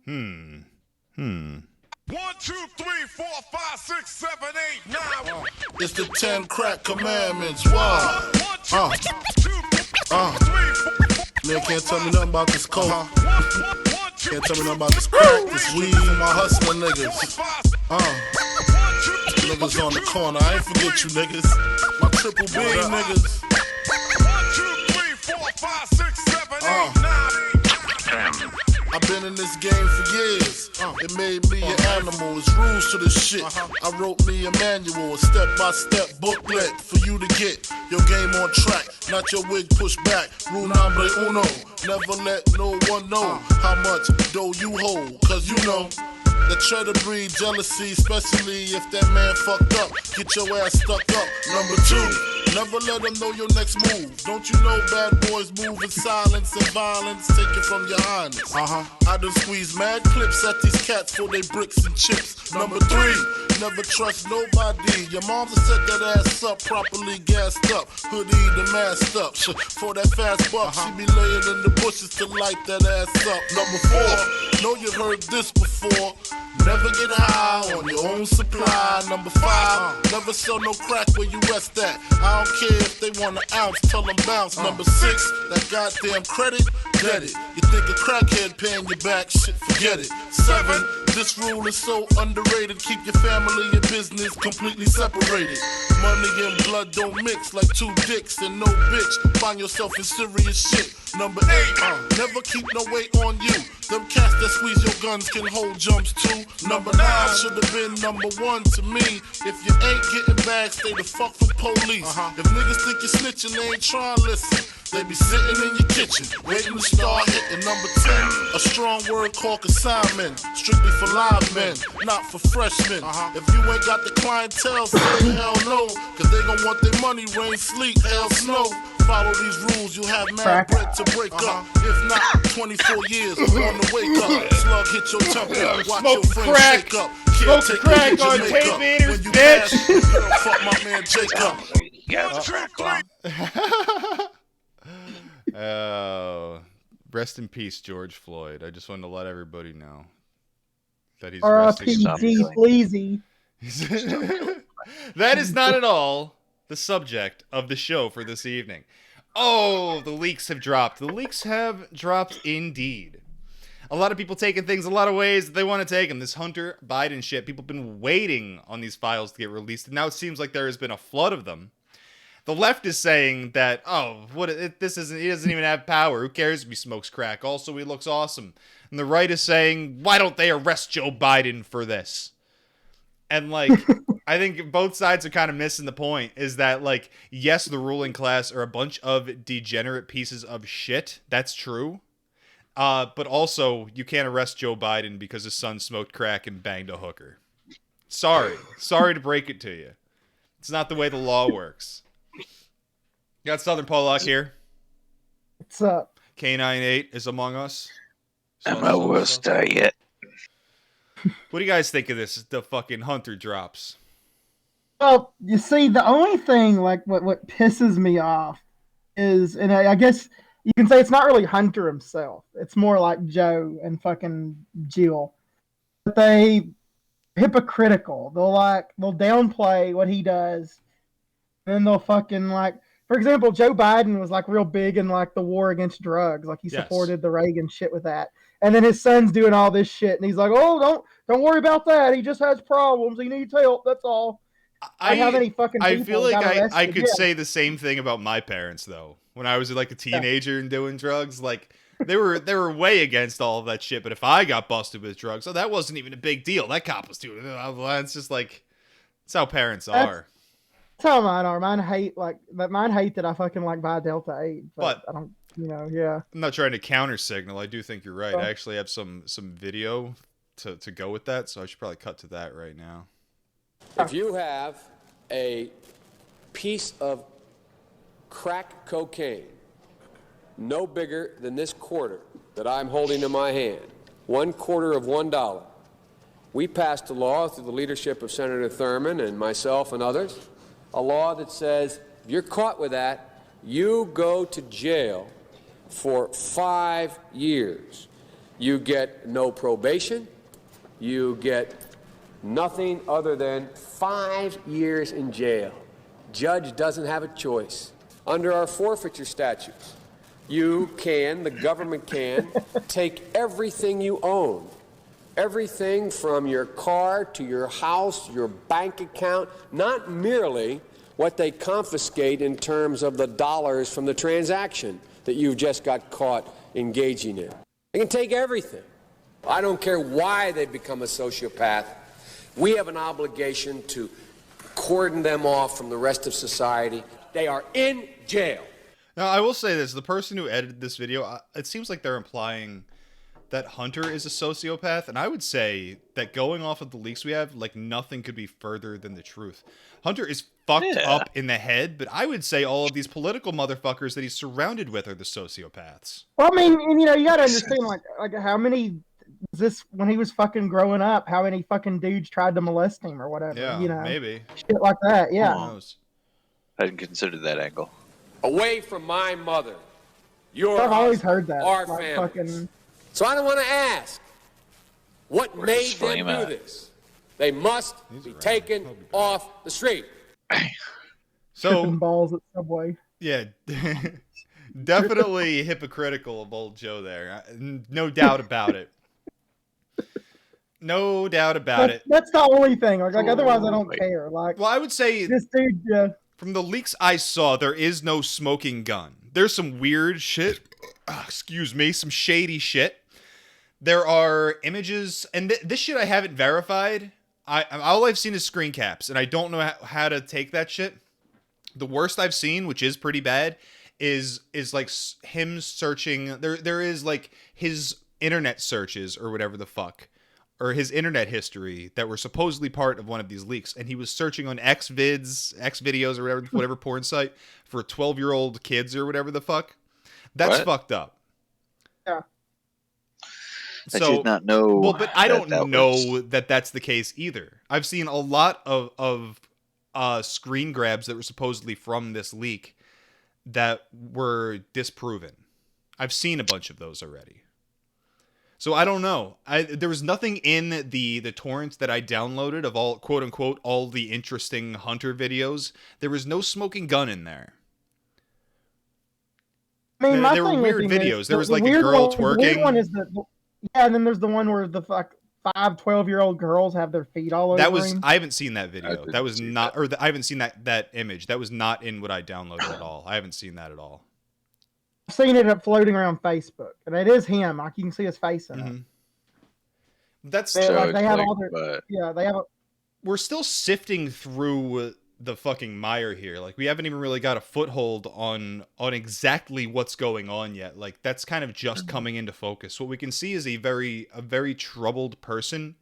Hmm. 1, 2, 3, 4, 5, 6, 7, 8, 9. It's the 10 crack commandments. Wow. Man can't tell me nothing about this coke. Can't tell me nothing about this crack, this weed, and my hustling niggas. Niggas on the corner, I ain't forget you niggas. My triple B niggas. 1, 2, 3, 4, 5, 6, 7, 8, 9. I've been in this game for years. It made me an animal. It's rules to this shit. I wrote me a manual, a step-by-step booklet for you to get your game on track. Not your wig pushed back. Rule number uno. Never let no one know how much dough you hold. Cause you know that try to breed jealousy, especially if that man fucked up. Get your ass stuck up. Number 2, never let them know your next move. Don't you know bad boys move in silence and violence? Take it from your highness. I done squeeze mad clips at these cats for they bricks and chips. Number 3, never trust nobody. Your mom's set that ass up, properly gassed up. Hoodie the masked up. For that fast buck, she be laying in the bushes to light that ass up. Number 4, know you heard this before. Never get high on your own supply. Number 5, never sell no crack where you rest at. I don't care if they want an ounce, tell them bounce. Number 6, that goddamn credit, get it. You think a crackhead paying you back, shit, forget it. 7, this rule is so underrated. Keep your family and business completely separated. Money and blood don't mix like 2 dicks and no bitch. Find yourself in serious shit. Number 8, never keep no weight on you. Them cats that squeeze your guns can hold jumps too. Number 9 should have been number 1 to me. If you ain't getting back, stay the fuck from police. If niggas think you're snitching, they ain't trying to listen. They be sitting in your kitchen, waiting to start hitting. Number 10, a strong word called consignment. Strictly for live men, not for freshmen. If you ain't got the clientele, say hell no. Cause they gon' want their money, rain, sleet, hell, snow. Follow these rules, you'll have mad bread to break up. If not, 24 years on the wake up. Slug hit your temple, watch your friends shake up. Smoke crack on tape meters, bitch! Fuck my man Jacob. Oh, rest in peace, George Floyd. I just wanted to let everybody know that he's R.I.P.G. Fleazy. That is not at all the subject of the show for this evening. Oh, the leaks have dropped. The leaks have dropped indeed. A lot of people taking things a lot of ways that they want to take them. This Hunter Biden shit, people have been waiting on these files to get released, and now it seems like there has been a flood of them. The left is saying that, this isn't, he doesn't even have power. Who cares if he smokes crack? Also, he looks awesome. And the right is saying, why don't they arrest Joe Biden for this? And, like, I think both sides are kind of missing the point, is that, like, yes, the ruling class are a bunch of degenerate pieces of shit. That's true. But also, you can't arrest Joe Biden because his son smoked crack and banged a hooker. Sorry. Sorry to break it to you. It's not the way the law works. Got Southern Pollock here. What's up? Canine 8 is among us. I'm a worst yet. What do you guys think of this? The fucking Hunter drops. Well, you see, the only thing, like, what pisses me off is, and I guess you can say it's not really Hunter himself. It's more like Joe and fucking Jill. But they hypocritical. They'll downplay what he does. And then they'll fucking, like, for example, Joe Biden was, like, real big in, like, the war against drugs. Like, he supported the Reagan shit with that. And then his son's doing all this shit, and he's like, oh, don't worry about that. He just has problems. He needs help. That's all. I feel like I could say the same thing about my parents, though. When I was, like, a teenager and doing drugs, like, they were way against all of that shit. But if I got busted with drugs, that wasn't even a big deal. That cop was doing it. It's just, like, that's how parents are. That's how mine are. Mine hate that I fucking, like, buy Delta 8. But I don't, yeah. I'm not trying to counter signal. I do think you're right. I actually have some video to go with that, so I should probably cut to that right now. If you have a piece of crack cocaine no bigger than this quarter that I'm holding in my hand, 1/4 of $1, we passed a law through the leadership of Senator Thurmond and myself and others, a law that says if you're caught with that, you go to jail for 5 years. You get no probation. You get nothing other than 5 years in jail. Judge doesn't have a choice. Under our forfeiture statutes, the government can, take everything you own. Everything from your car to your house, your bank account, not merely what they confiscate in terms of the dollars from the transaction that you've just got caught engaging in. They can take everything. I don't care why they become a sociopath. We have an obligation to cordon them off from the rest of society. They are in jail. Now, I will say this. The person who edited this video, it seems like they're implying that Hunter is a sociopath, and I would say that going off of the leaks we have, like, nothing could be further than the truth. Hunter is fucked up in the head, but I would say all of these political motherfuckers that he's surrounded with are the sociopaths. Well, I mean, and, you know, you gotta understand, like how many when he was fucking growing up, how many fucking dudes tried to molest him or whatever. Yeah, you know, maybe shit like that. Yeah. Who knows? I didn't consider that angle. Away from my mother, I've always heard that. our like, family. fucking... So I don't want to ask what made them do out. this. They must be taken off the street. So tripping balls at Subway. yeah, definitely hypocritical of old Joe there. No doubt about it. No doubt about it. That's the only thing. Like otherwise, I don't care. Like, Well, I would say this dude. from the leaks I saw, there is no smoking gun. There's some weird shit. Excuse me, some shady shit. There are images, and this shit I haven't verified. All I've seen is screen caps, and I don't know how to take that shit. The worst I've seen, which is pretty bad, is like him searching. There is like his internet searches or whatever the fuck, or his internet history that were supposedly part of one of these leaks, and he was searching on X videos or whatever porn site for 12-year-old kids or whatever the fuck. That's fucked up. Yeah. I did not know. Well, but I don't know was... that that's the case either. I've seen a lot of screen grabs that were supposedly from this leak that were disproven. I've seen a bunch of those already. So I don't know. There was nothing in the torrents that I downloaded of all, quote unquote, all the interesting Hunter videos. There was no smoking gun in there. I mean, There were weird videos. There was like a girl twerking. The weird one is and then there's the one where the 12-year-old girls have their feet all over him. I haven't seen that video. That was not, I haven't seen that image. That was not in what I downloaded at all. I haven't seen that at all. I've seen it floating around Facebook, and it is him. Like you can see his face in it. That's they have all their they have. We're still sifting through the fucking mire here. Like we haven't even really got a foothold on exactly what's going on yet. Like that's kind of just coming into focus. What we can see is a very troubled person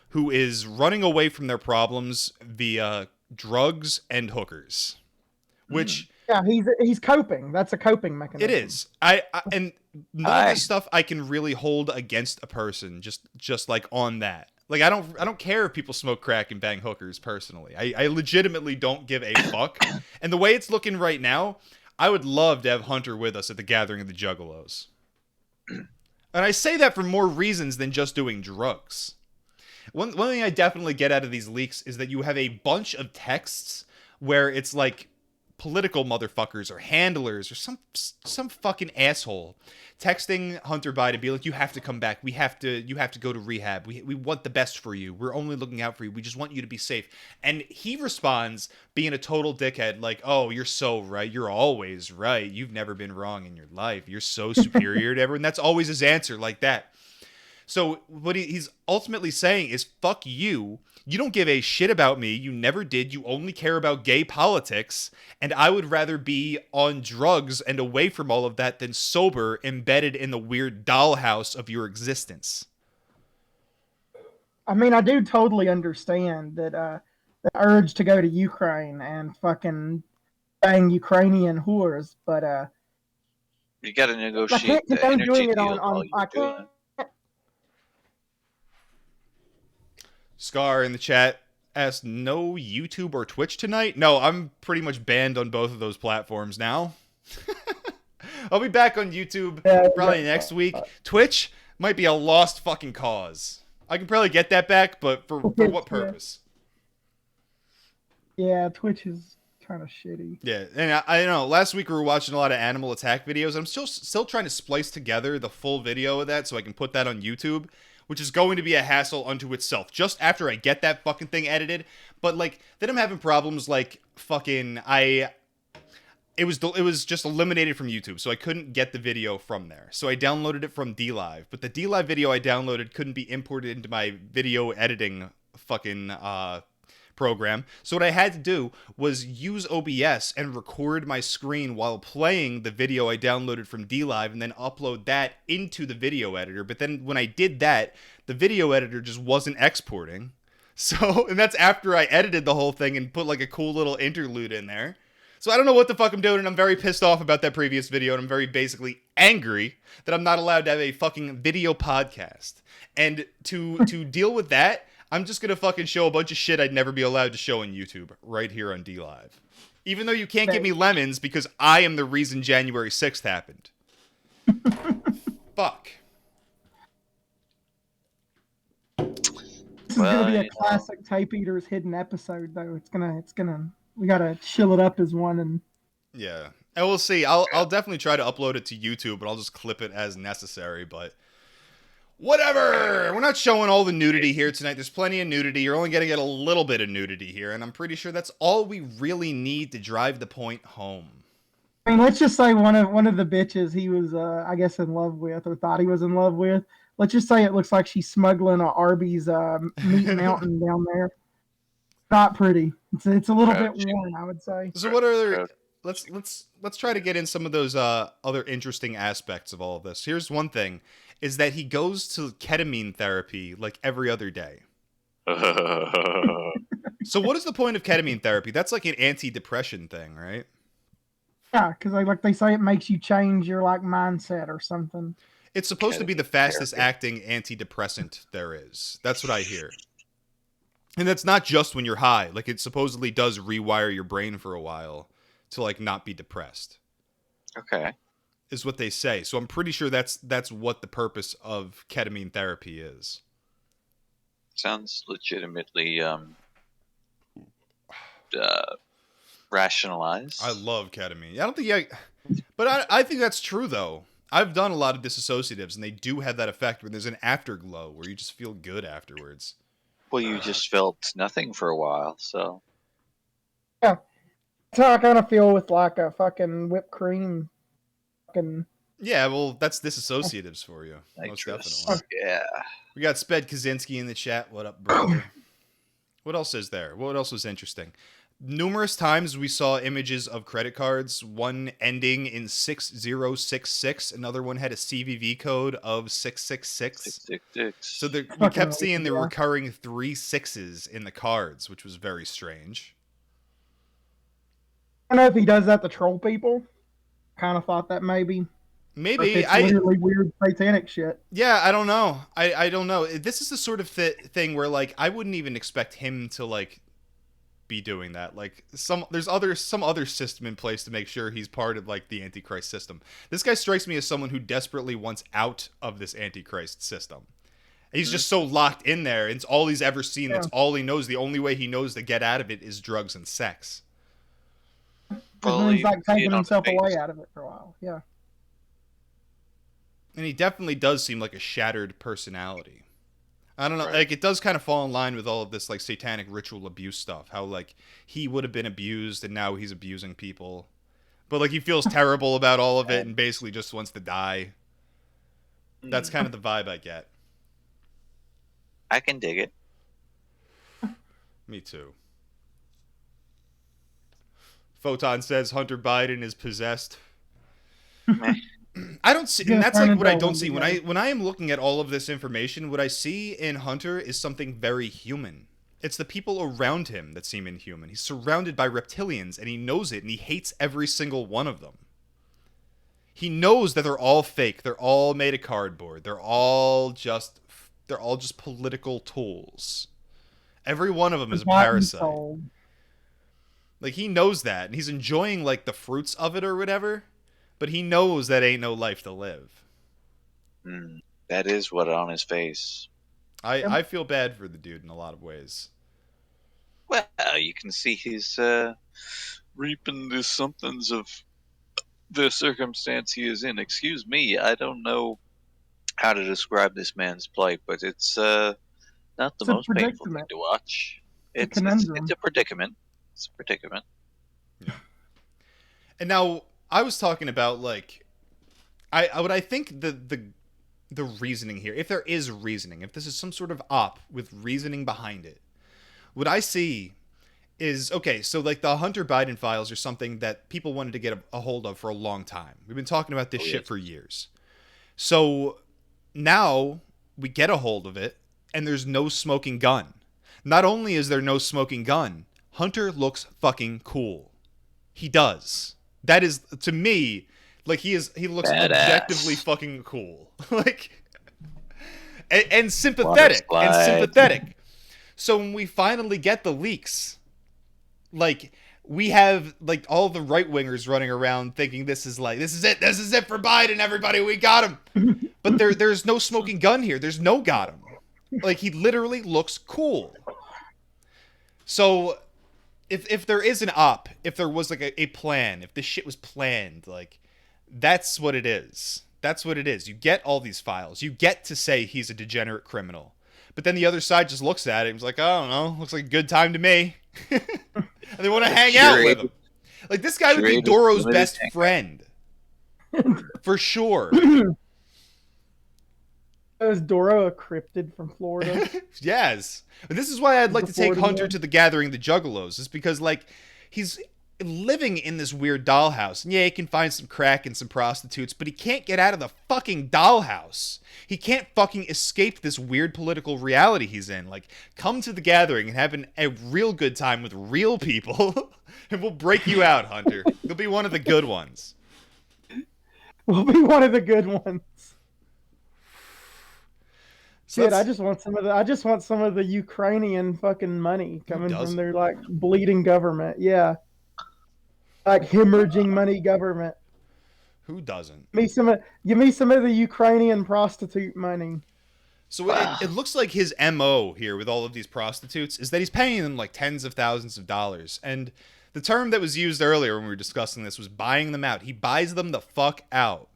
who is running away from their problems via drugs and hookers, which he's coping. That's a coping mechanism. it is. And none of this stuff I can really hold against a person just like on that. Like I don't care if people smoke crack and bang hookers personally. I legitimately don't give a fuck. And the way it's looking right now, I would love to have Hunter with us at the gathering of the Juggalos. And I say that for more reasons than just doing drugs. One thing I definitely get out of these leaks is that you have a bunch of texts where it's like political motherfuckers or handlers or some fucking asshole texting Hunter Biden to be like, you have to come back. You have to go to rehab. We want the best for you. We're only looking out for you. We just want you to be safe. And he responds being a total dickhead, like, oh, you're so right. You're always right. You've never been wrong in your life. You're so superior to everyone. That's always his answer, like that. So what he's ultimately saying is, fuck you. You don't give a shit about me. You never did. You only care about gay politics. And I would rather be on drugs and away from all of that than sober, embedded in the weird dollhouse of your existence. I mean, I do totally understand that the urge to go to Ukraine and fucking bang Ukrainian whores, but you got to negotiate the I'm energy doing it deal on I can't. Scar in the chat asked, no YouTube or Twitch tonight? No, I'm pretty much banned on both of those platforms now. I'll be back on YouTube probably next week. Twitch, Might be a lost fucking cause. I can probably get that back, but for what purpose? Yeah, Twitch is kind of shitty. Yeah, and I know. Last week we were watching a lot of animal attack videos. I'm still trying to splice together the full video of that so I can put that on YouTube, which is going to be a hassle unto itself. Just after I get that fucking thing edited, but like then I'm having problems like fucking It was just eliminated from YouTube, so I couldn't get the video from there. So I downloaded it from DLive, but the DLive video I downloaded couldn't be imported into my video editing fucking program. So what I had to do was use OBS and record my screen while playing the video I downloaded from DLive and then upload that into the video editor. But then when I did that, the video editor just wasn't exporting. So, and that's after I edited the whole thing and put like a cool little interlude in there. So I don't know what the fuck I'm doing, and I'm very pissed off about that previous video, and I'm very basically angry that I'm not allowed to have a fucking video podcast. And to deal with that, I'm just gonna fucking show a bunch of shit I'd never be allowed to show on YouTube right here on DLive. Even though you can't give me lemons because I am the reason January 6th happened. Fuck. This is gonna be a classic Tape Eaters hidden episode, though. It's gonna. We gotta chill it up as one and. Yeah, and we'll see. I'll definitely try to upload it to YouTube, but I'll just clip it as necessary. But whatever. We're not showing all the nudity here tonight. There's plenty of nudity. You're only gonna get a little bit of nudity here, and I'm pretty sure that's all we really need to drive the point home. I mean, let's just say one of the bitches he was, I guess, in love with or thought he was in love with. Let's just say it looks like she's smuggling a Arby's meat mountain down there. Not pretty. It's a little bit worn, I would say. So what are let's try to get in some of those other interesting aspects of all of this. Here's one thing, is that he goes to ketamine therapy like every other day. So what is the point of ketamine therapy? That's like an anti-depression thing, right? Yeah, because like they say it makes you change your like mindset or something. It's supposed to be the fastest acting antidepressant there is. That's what I hear. And that's not just when you're high. Like, it supposedly does rewire your brain for a while to, like, not be depressed. Okay. Is what they say. So I'm pretty sure that's what the purpose of ketamine therapy is. Sounds legitimately rationalized. I love ketamine. I don't think but I think that's true, though. I've done a lot of disassociatives, and they do have that effect where there's an afterglow where you just feel good afterwards. Well, you just felt nothing for a while, so. Yeah. That's how I kind of feel with like a fucking whipped cream. Fucking. Yeah, well, that's disassociatives for you. Most definitely. Yeah. We got Sped Kaczynski in the chat. What up, brother? What else is there? What else was interesting? Numerous times we saw images of credit cards, one ending in 6066, another one had a CVV code of 666. 666. So we kept seeing the recurring 3 6s in the cards, which was very strange. I don't know if he does that to troll people. Kind of thought that maybe. Maybe. It's literally weird satanic shit. Yeah, I don't know. I don't know. This is the sort of thing where, like, I wouldn't even expect him to, like, be doing that. Like, there's some other system in place to make sure he's part of, like, the Antichrist system. This guy strikes me as someone who desperately wants out of this Antichrist system. And he's just so locked in there. It's all he's ever seen. That's all he knows. The only way he knows to get out of it is drugs and sex. Well, he's like taking himself away out of it for a while. Yeah. And he definitely does seem like a shattered personality. I don't know, like, it does kind of fall in line with all of this, like, satanic ritual abuse stuff. How, like, he would have been abused and now he's abusing people. But, like, he feels terrible about all of it and basically just wants to die. That's kind of the vibe I get. I can dig it. Me too. Photon says Hunter Biden is possessed. I don't see, and that's like what I don't see when I am looking at all of this information. What I see in Hunter is something very human. It's the people around him that seem inhuman. He's surrounded by reptilians, and he knows it, and he hates every single one of them. He knows that they're all fake. They're all made of cardboard. They're all just political tools. Every one of them is a parasite. Like, he knows that, and he's enjoying, like, the fruits of it or whatever. But he knows that ain't no life to live. That is what on his face. I feel bad for the dude in a lot of ways. Well, you can see he's reaping the somethings of the circumstance he is in. Excuse me, I don't know how to describe this man's plight, but it's not the It's a most painful thing predicament. to watch. A It's conundrum. a predicament. It's a predicament. And now I was talking about like I think the reasoning here, if there is reasoning, if this is some sort of op with reasoning behind it, what I see is, okay, so like the Hunter Biden files are something that people wanted to get a hold of for a long time. We've been talking about this shit for years. So now we get a hold of it, and there's no smoking gun. Not only is there no smoking gun, Hunter looks fucking cool. He does. That is, to me, like he looks Badass. objectively fucking cool. Like, and sympathetic. Water And slide. sympathetic. So when we finally get the leaks, like, we have like all the right wingers running around thinking this is it for Biden, everybody, we got him. But there's no smoking gun here. There's no got him. Like, he literally looks cool. So if there is an op, if there was like a plan, if this shit was planned, like, that's what it is. That's what it is. You get all these files. You get to say he's a degenerate criminal. But then the other side just looks at it and is like, I don't know, looks like a good time to me. And they want to hang out with him. Like, this guy would be Doro's best friend. For sure. Is Doro a cryptid from Florida? Yes. And this is why I'd like to take Hunter to the Gathering, the Juggalos, is because, like, he's living in this weird dollhouse. And yeah, he can find some crack and some prostitutes, but he can't get out of the fucking dollhouse. He can't fucking escape this weird political reality he's in. Like, come to the Gathering and have a real good time with real people, and we'll break you out, Hunter. You'll be one of the good ones. We'll be one of the good ones. So Shit, I just want some of the Ukrainian fucking money coming from their like bleeding government. Yeah. Like hemorrhaging money government. Who doesn't? Give me some of the Ukrainian prostitute money. So it looks like his MO here with all of these prostitutes is that he's paying them like tens of thousands of dollars. And the term that was used earlier when we were discussing this was buying them out. He buys them the fuck out.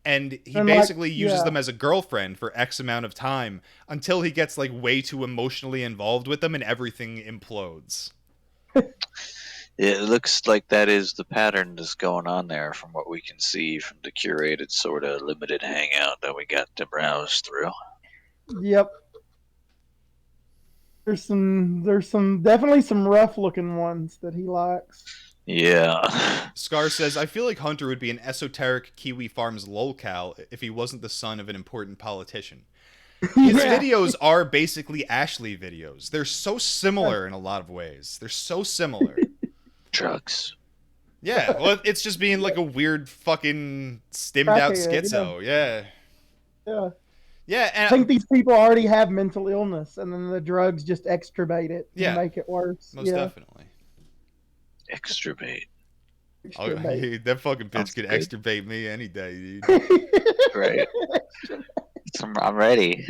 And he basically uses them as a girlfriend for X amount of time until he gets like way too emotionally involved with them and everything implodes. It looks like that is the pattern that's going on there from what we can see from the curated sort of limited hangout that we got to browse through. Yep. There's definitely some rough looking ones that he likes. Yeah. Scar says, I feel like Hunter would be an esoteric Kiwi Farms lolcow if he wasn't the son of an important politician. His videos are basically Ashley videos. They're so similar in a lot of ways. They're so similar. Drugs. Yeah, well, it's just being like a weird fucking stimmed out schizo. Yeah. Yeah, and I think these people already have mental illness, and then the drugs just extravate it and make it worse. Most definitely. Extra bait. Oh, that fucking bitch could extra bait me any day, dude. Right. I'm ready.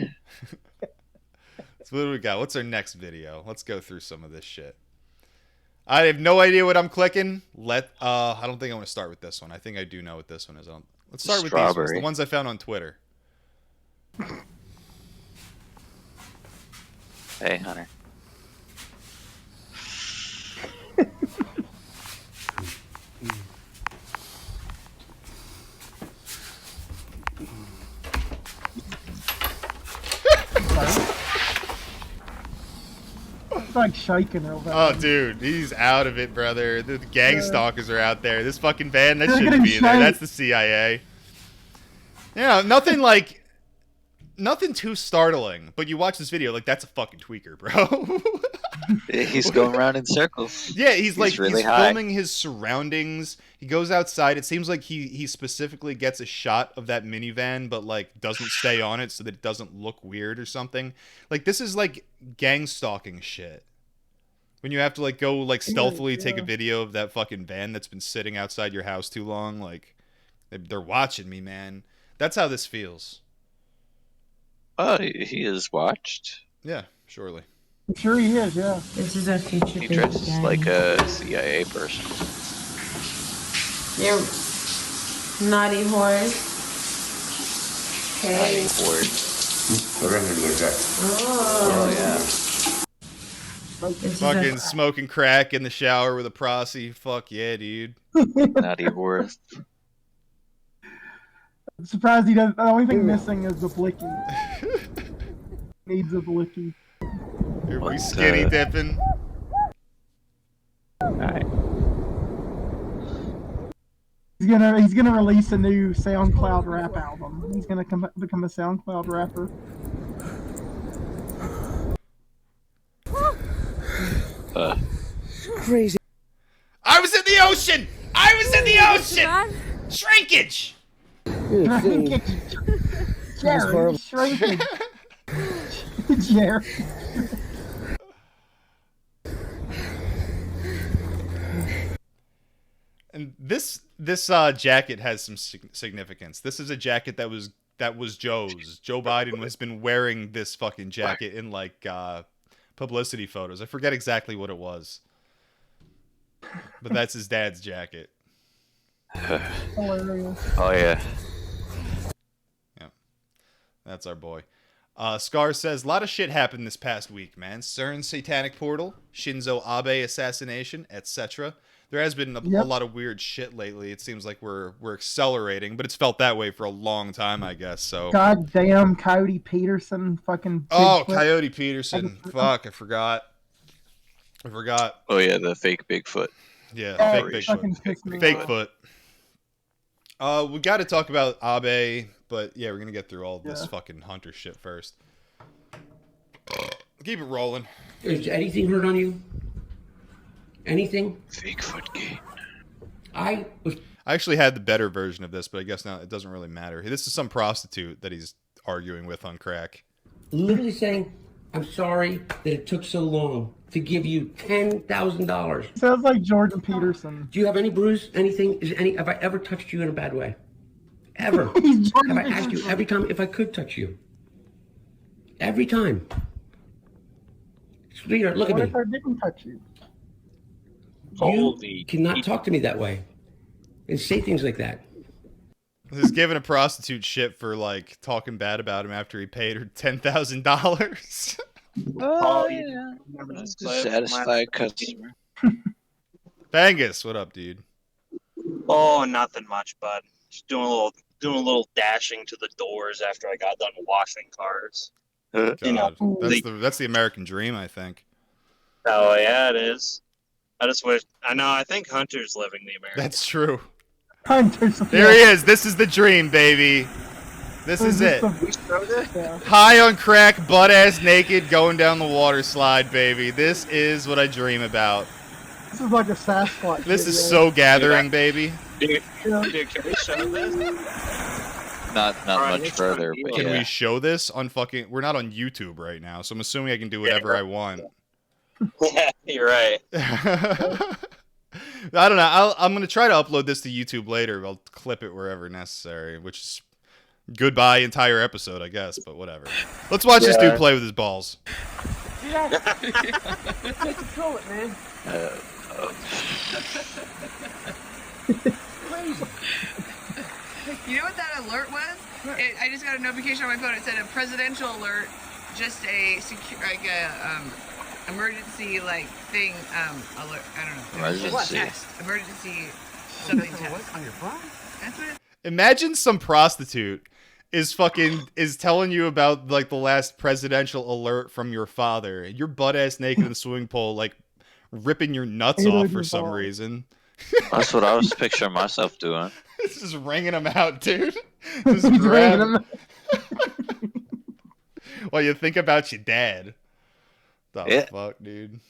So what do we got? What's our next video? Let's go through some of this shit. I have no idea what I'm clicking. I don't think I want to start with this one. I think I do know what this one is. Let's start with these ones, the ones I found on Twitter. Hey, Hunter. It's like shaking real bad. Oh, dude, he's out of it, brother. The gang stalkers are out there. This fucking band, that shouldn't be there. That's the CIA. Yeah, nothing too startling, but you watch this video, like, that's a fucking tweaker, bro. He's going around in circles. Yeah, he's really filming his surroundings. He goes outside. It seems like he specifically gets a shot of that minivan, but like doesn't stay on it so that it doesn't look weird or something. Like, this is like gang stalking shit. When you have to like go like stealthily take a video of that fucking van that's been sitting outside your house too long, like they're watching me, man. That's how this feels. Oh, he is watched. Yeah, surely. I'm sure he is, yeah. This is our future He baby dresses gang. like a CIA person. You're naughty horse. Hey. Oh yeah. This is Fucking our... smoking crack in the shower with a prosy. Fuck yeah, dude. Naughty horse. I'm surprised he doesn't. The only thing missing is the blicky. Needs a blicky. Here we skinny dipping. Alright. He's gonna release a new SoundCloud rap album. He's gonna become a SoundCloud rapper. Crazy. I was in the ocean! I was in the ocean! Shrinkage! Jared, shrinking. Jared. And this jacket has some significance. This is a jacket that was Joe's. Joe Biden has been wearing this fucking jacket in like publicity photos. I forget exactly what it was, but that's his dad's jacket. Hilarious. Oh yeah. Yeah, that's our boy. Scar says, a lot of shit happened this past week, man. CERN's satanic portal, Shinzo Abe assassination, etc. There has been a lot of weird shit lately. It seems like we're accelerating, but it's felt that way for a long time, I guess. So. Goddamn Coyote Peterson, fucking. Oh, Bigfoot. Coyote Peterson. Fuck, I forgot. Oh yeah, the fake Bigfoot. Yeah, Oh, fake fucking Bigfoot. pissed me Fake off. foot. We got to talk about Abe, but yeah, we're gonna get through all this fucking hunter shit first. Keep it rolling. Is anything hurt on you? Anything? Bigfoot game. I actually had the better version of this, but I guess now it doesn't really matter. This is some prostitute that he's arguing with on crack. literally saying, I'm sorry that it took so long to give you $10,000. Sounds like Jordan Peterson. Do you have any bruise? Anything? Have I ever touched you in a bad way? Ever? He's Jordan Have I asked you Peterson. every time if I could touch you? Every time. Sweetheart, look at What me. if I didn't touch you? You cannot talk to me that way and say things like that. He's giving a prostitute shit for like talking bad about him after he paid her $10,000. Oh yeah. Satisfied customer. Bangus, what up, dude? Oh, nothing much, bud. Just doing a little dashing to the doors after I got done washing cars. God, You know, that's the American dream, I think. Oh yeah, it is. I just wish. I think Hunter's living the American. That's true. Hunters. There he is. This is the dream, baby. This is it. Yeah. High on crack, butt ass naked, going down the water slide, baby. This is what I dream about. This is like a Sasquatch. This is video. so gathering, baby. Dude, can we show this? Not Alright, much it's further, funny. but Can yeah. we show this on fucking... We're not on YouTube right now, so I'm assuming I can do whatever I want. Yeah, you're right. I don't know. I'm going to try to upload this to YouTube later. I'll clip it wherever necessary, which is goodbye entire episode, I guess, but whatever. Let's watch this dude play with his balls. Control it, man. You know what that alert was? I just got a notification on my phone. It said a presidential alert, just a emergency thing alert. I don't know. It was just Emergency. text. Emergency something text. On your phone? That's what. Imagine some prostitute is telling you about like the last presidential alert from your father. You're butt ass naked in the swimming pool, like ripping your nuts Hey, off look for at some balls. reason. That's what I was picturing myself doing. It's just wringing them out, dude. Just He's grab ringing him. while you think about your dad. The Yeah. fuck, dude.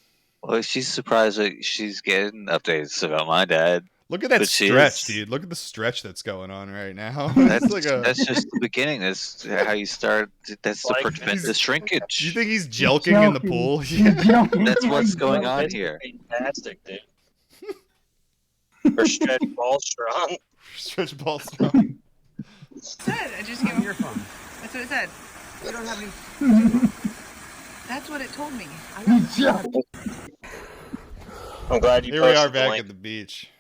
Well, she's surprised that she's getting updates about my dad. Look at that But she stretch, is- dude. Look at the stretch that's going on right now. That's It's like a. that's just the beginning. That's how you start. That's to Like, prevent the Do shrinkage. you think he's jelking in the Joking. pool? He's Yeah. joking. That's what's He's going joking. on here. Fantastic, dude. Or stretch ball strong. Stretch ball strong. It said. I just gave him. Your phone. That's what it said. You don't have any. That's what it told me. Yeah. I'm glad you Here we are posted the back link. at the beach.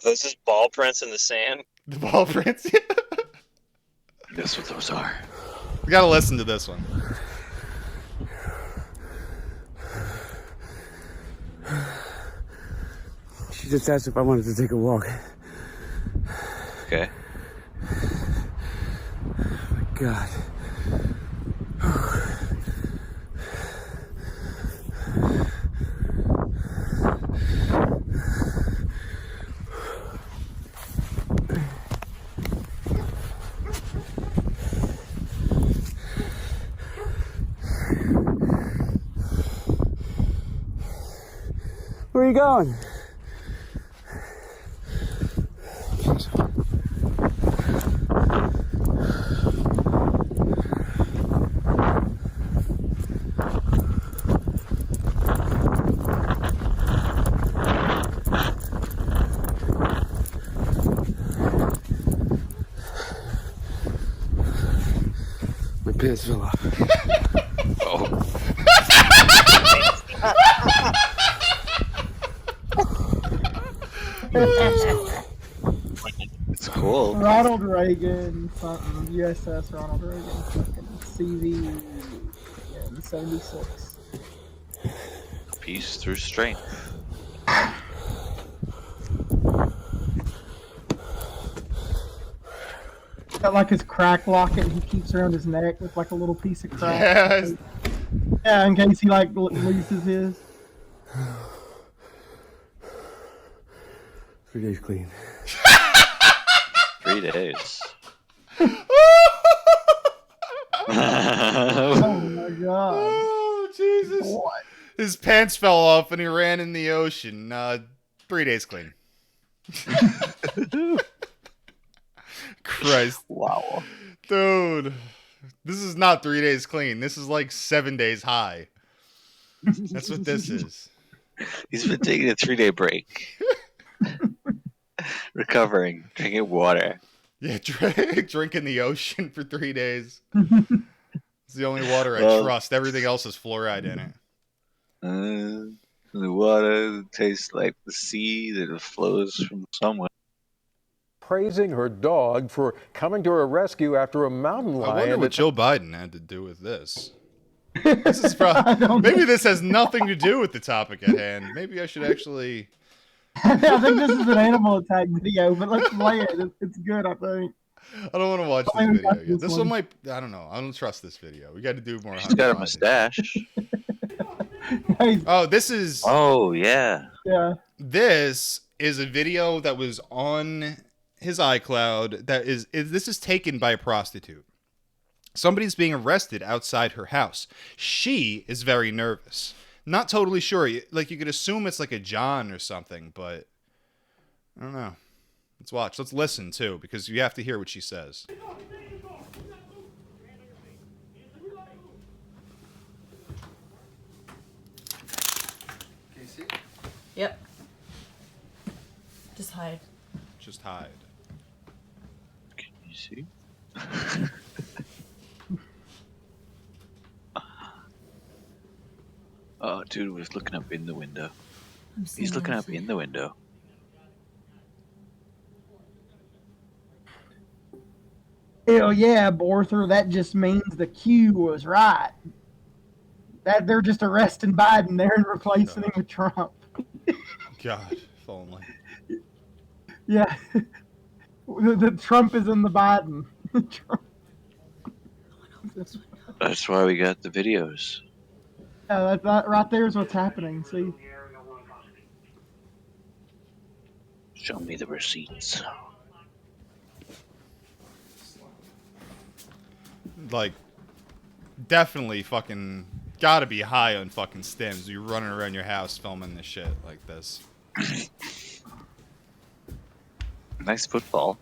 This is ball prints in the sand. The ball prints. That's what those are. We gotta listen to this one. She just asked if I wanted to take a walk. Okay. Oh my God. Where are you going? My pants fell off. Oh. It's cool. Ronald Reagan, something, USS Ronald Reagan, fucking CV in 76. Peace through strength. Got like his crack locket he keeps around his neck with like a little piece of crack. Yes. Yeah, in case he like loses his. 3 days clean. 3 days. Oh my God. Oh, Jesus. What? His pants fell off and he ran in the ocean. 3 days clean. Christ. Wow. Dude. This is not 3 days clean. This is like 7 days high. That's what this is. He's been taking a 3-day break. Recovering, drinking water. Yeah, drinking the ocean for 3 days. It's the only water I trust. Everything else is fluoride in it. The water tastes like the sea that flows from somewhere. Praising her dog for coming to her rescue after a mountain lion. I wonder what Joe Biden had to do with this. This is maybe this has nothing to do with the topic at hand. Maybe I should actually. I think this is an animal attack video, but let's play it. It's good, I think. I don't want to watch this video again. This one might. I don't know. I don't trust this video. We got to do more. He's got a mustache. Oh, this is. Oh, yeah. Yeah. This is a video that was on his iCloud. This is taken by a prostitute. Somebody's being arrested outside her house. She is very nervous. Not totally sure. Like, you could assume it's like a John or something, but I don't know. Let's watch. Let's listen, too, because you have to hear what she says. Casey? Yep. Just hide. Just hide. Can you see? Oh, dude was looking up in the window. He's looking up in the window. Hell yeah, Borther. That just means the Q was right. That they're just arresting Biden there and replacing him with Trump. God, if only. Yeah. The Trump is in the Biden. Trump. That's why we got the videos. Yeah, that right there is what's happening. See? Show me the receipts. Like, definitely fucking gotta be high on fucking stims. You're running around your house filming this shit like this. Nice football.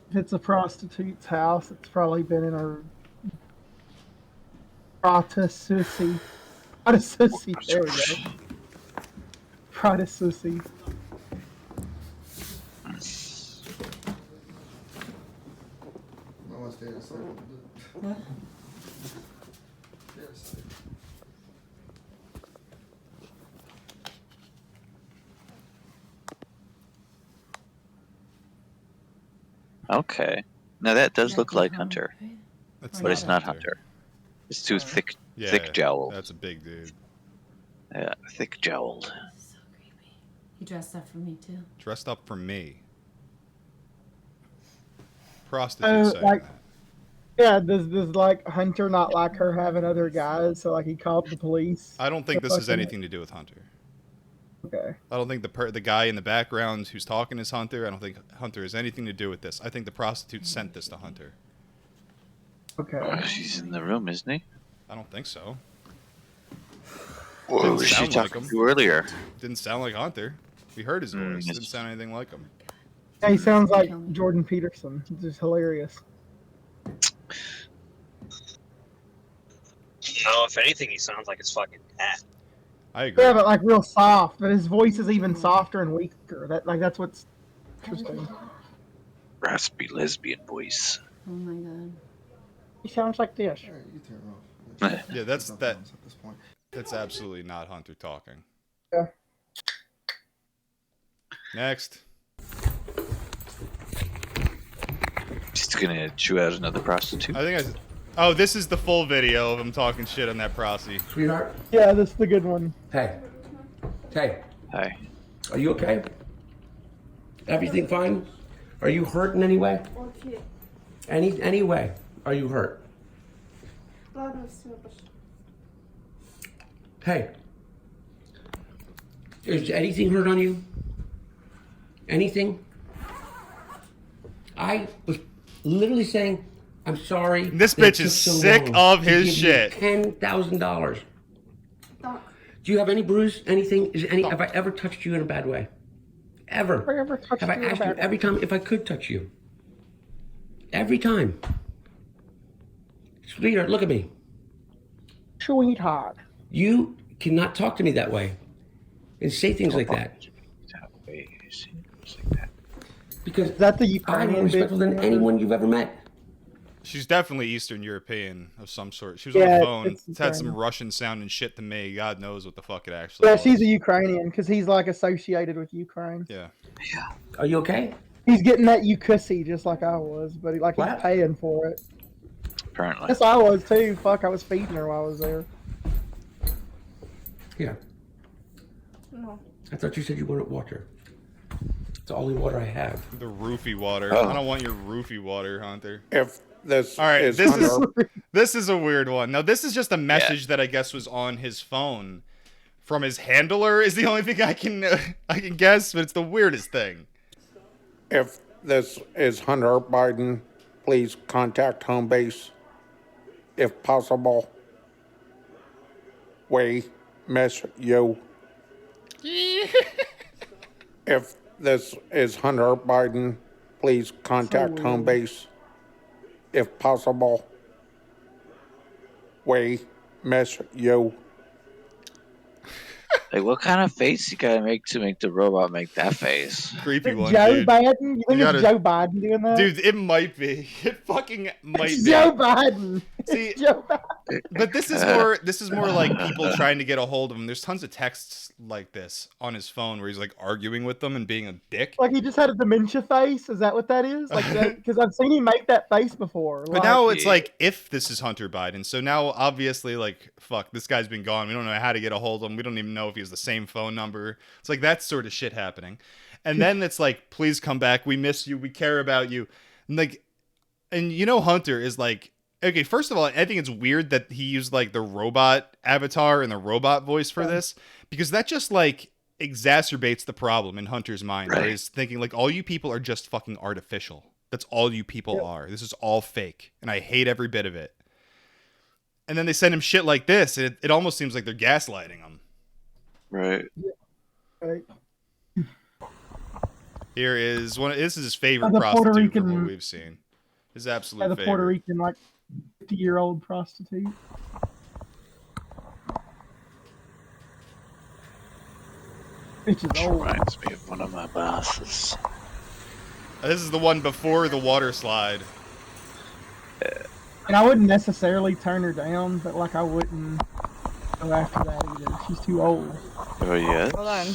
If it's a prostitute's house, it's probably been in her Prostitute. Prostitute. There we go. Prostitute. want to stay asleep. What? Stay asleep. Okay. Now that does look like Hunter, That's but it's not Hunter. It's too thick jowled. That's a big dude. Yeah, thick jowled. So creepy. He dressed up for me too. Dressed up for me. Prostitute saying like, that. yeah, does like Hunter not like her having other guys? So like he called the police. I don't think this has anything to do with Hunter. Okay. I don't think the guy in the background who's talking is Hunter. I don't think Hunter has anything to do with this. I think the prostitute sent this to Hunter. Okay. Oh, she's in the room, isn't he? I don't think so. What was she talking to earlier? Didn't sound like Hunter. We heard his voice. Didn't sound anything like him. Yeah, he sounds like Jordan Peterson. It's just hilarious. No, if anything, he sounds like his fucking dad. I agree. Yeah, but like real soft. But his voice is even softer and weaker. That's what's interesting. Raspy lesbian voice. Oh my god. He sounds like this. Yeah, that's absolutely not Hunter talking. Yeah. Next. She's gonna chew out another prostitute. I think oh, this is the full video of him talking shit on that prosty. Sweetheart? Yeah, that's the good one. Hey. Hey. Hi. Are you okay? Everything fine? Are you hurt in any way? Okay. Any way? Are you hurt? Hey. Is anything hurt on you? Anything? I was literally saying, I'm sorry. This that it bitch is took so sick long of to his give you shit. $10,000. Do you have any bruise? Anything? Have I ever touched you in a bad way? Ever? Have I ever touched Have I you in a asked you bad way? every time if I could touch you? Every time. Sweetheart, look at me. Sweetheart. You cannot talk to me that way and say things like that. Because that's the I'm Ukrainian more respectful than anyone you've ever met. She's definitely Eastern European of some sort. She was Yeah, on the phone. it's It's had some Ukrainian. Russian sounding shit to me. God knows what the fuck it actually Yeah, was. she's a Ukrainian because he's like associated with Ukraine. Yeah. Are you okay? He's getting that Ukusi just like I was, but he's What? paying for it. Apparently. Yes, I was too. Fuck, I was feeding her while I was there. Here. No. I thought you said you wanted water. It's the only water I have. The roofie water. Oh. I don't want your roofie water, Hunter. If this All right, is this Hunter, this is a weird one. Now, this is just a message that I guess was on his phone from his handler. Is the only thing I can guess, but it's the weirdest thing. if this is Hunter Biden, please contact home base if possible. We miss you. If this is Hunter Biden, please contact home base if possible. We miss you. Like, what kind of face you gotta make to make the robot make that face? Creepy one, Joe dude. Biden? You think gotta- it's Joe Biden doing that? Dude, it might be. It fucking might it's be. Joe Biden. See, It's Joe Biden. But this is more like people trying to get a hold of him. There's tons of texts like this on his phone where he's like arguing with them and being a dick. Like he just had a dementia face. Is that what that is? Like, because I've seen him make that face before. But now it's like, if this is Hunter Biden, so now obviously, like, fuck, this guy's been gone. We don't know how to get a hold of him. We don't even know if he has the same phone number. It's like that sort of shit happening. And then it's like, please come back. We miss you. We care about you. And like, and you know, Hunter is like, okay, first of all, I think it's weird that he used like the robot avatar and the robot voice for this, because that just like exacerbates the problem in Hunter's mind. Where he's thinking like, all you people are just fucking artificial. That's all you people are. This is all fake. And I hate every bit of it. And then they send him shit like this. And it almost seems like they're gaslighting him. Right. Right. Here is this is his favorite The Puerto prostitute from Rican- what we've seen. His absolute Yeah, the favorite. Puerto Rican, like 50-year-old prostitute. Bitch is old. Reminds me of one of my bosses. This is the one before the water slide. And I wouldn't necessarily turn her down, but like I wouldn't go after that either. She's too old. Oh yeah. Hold on.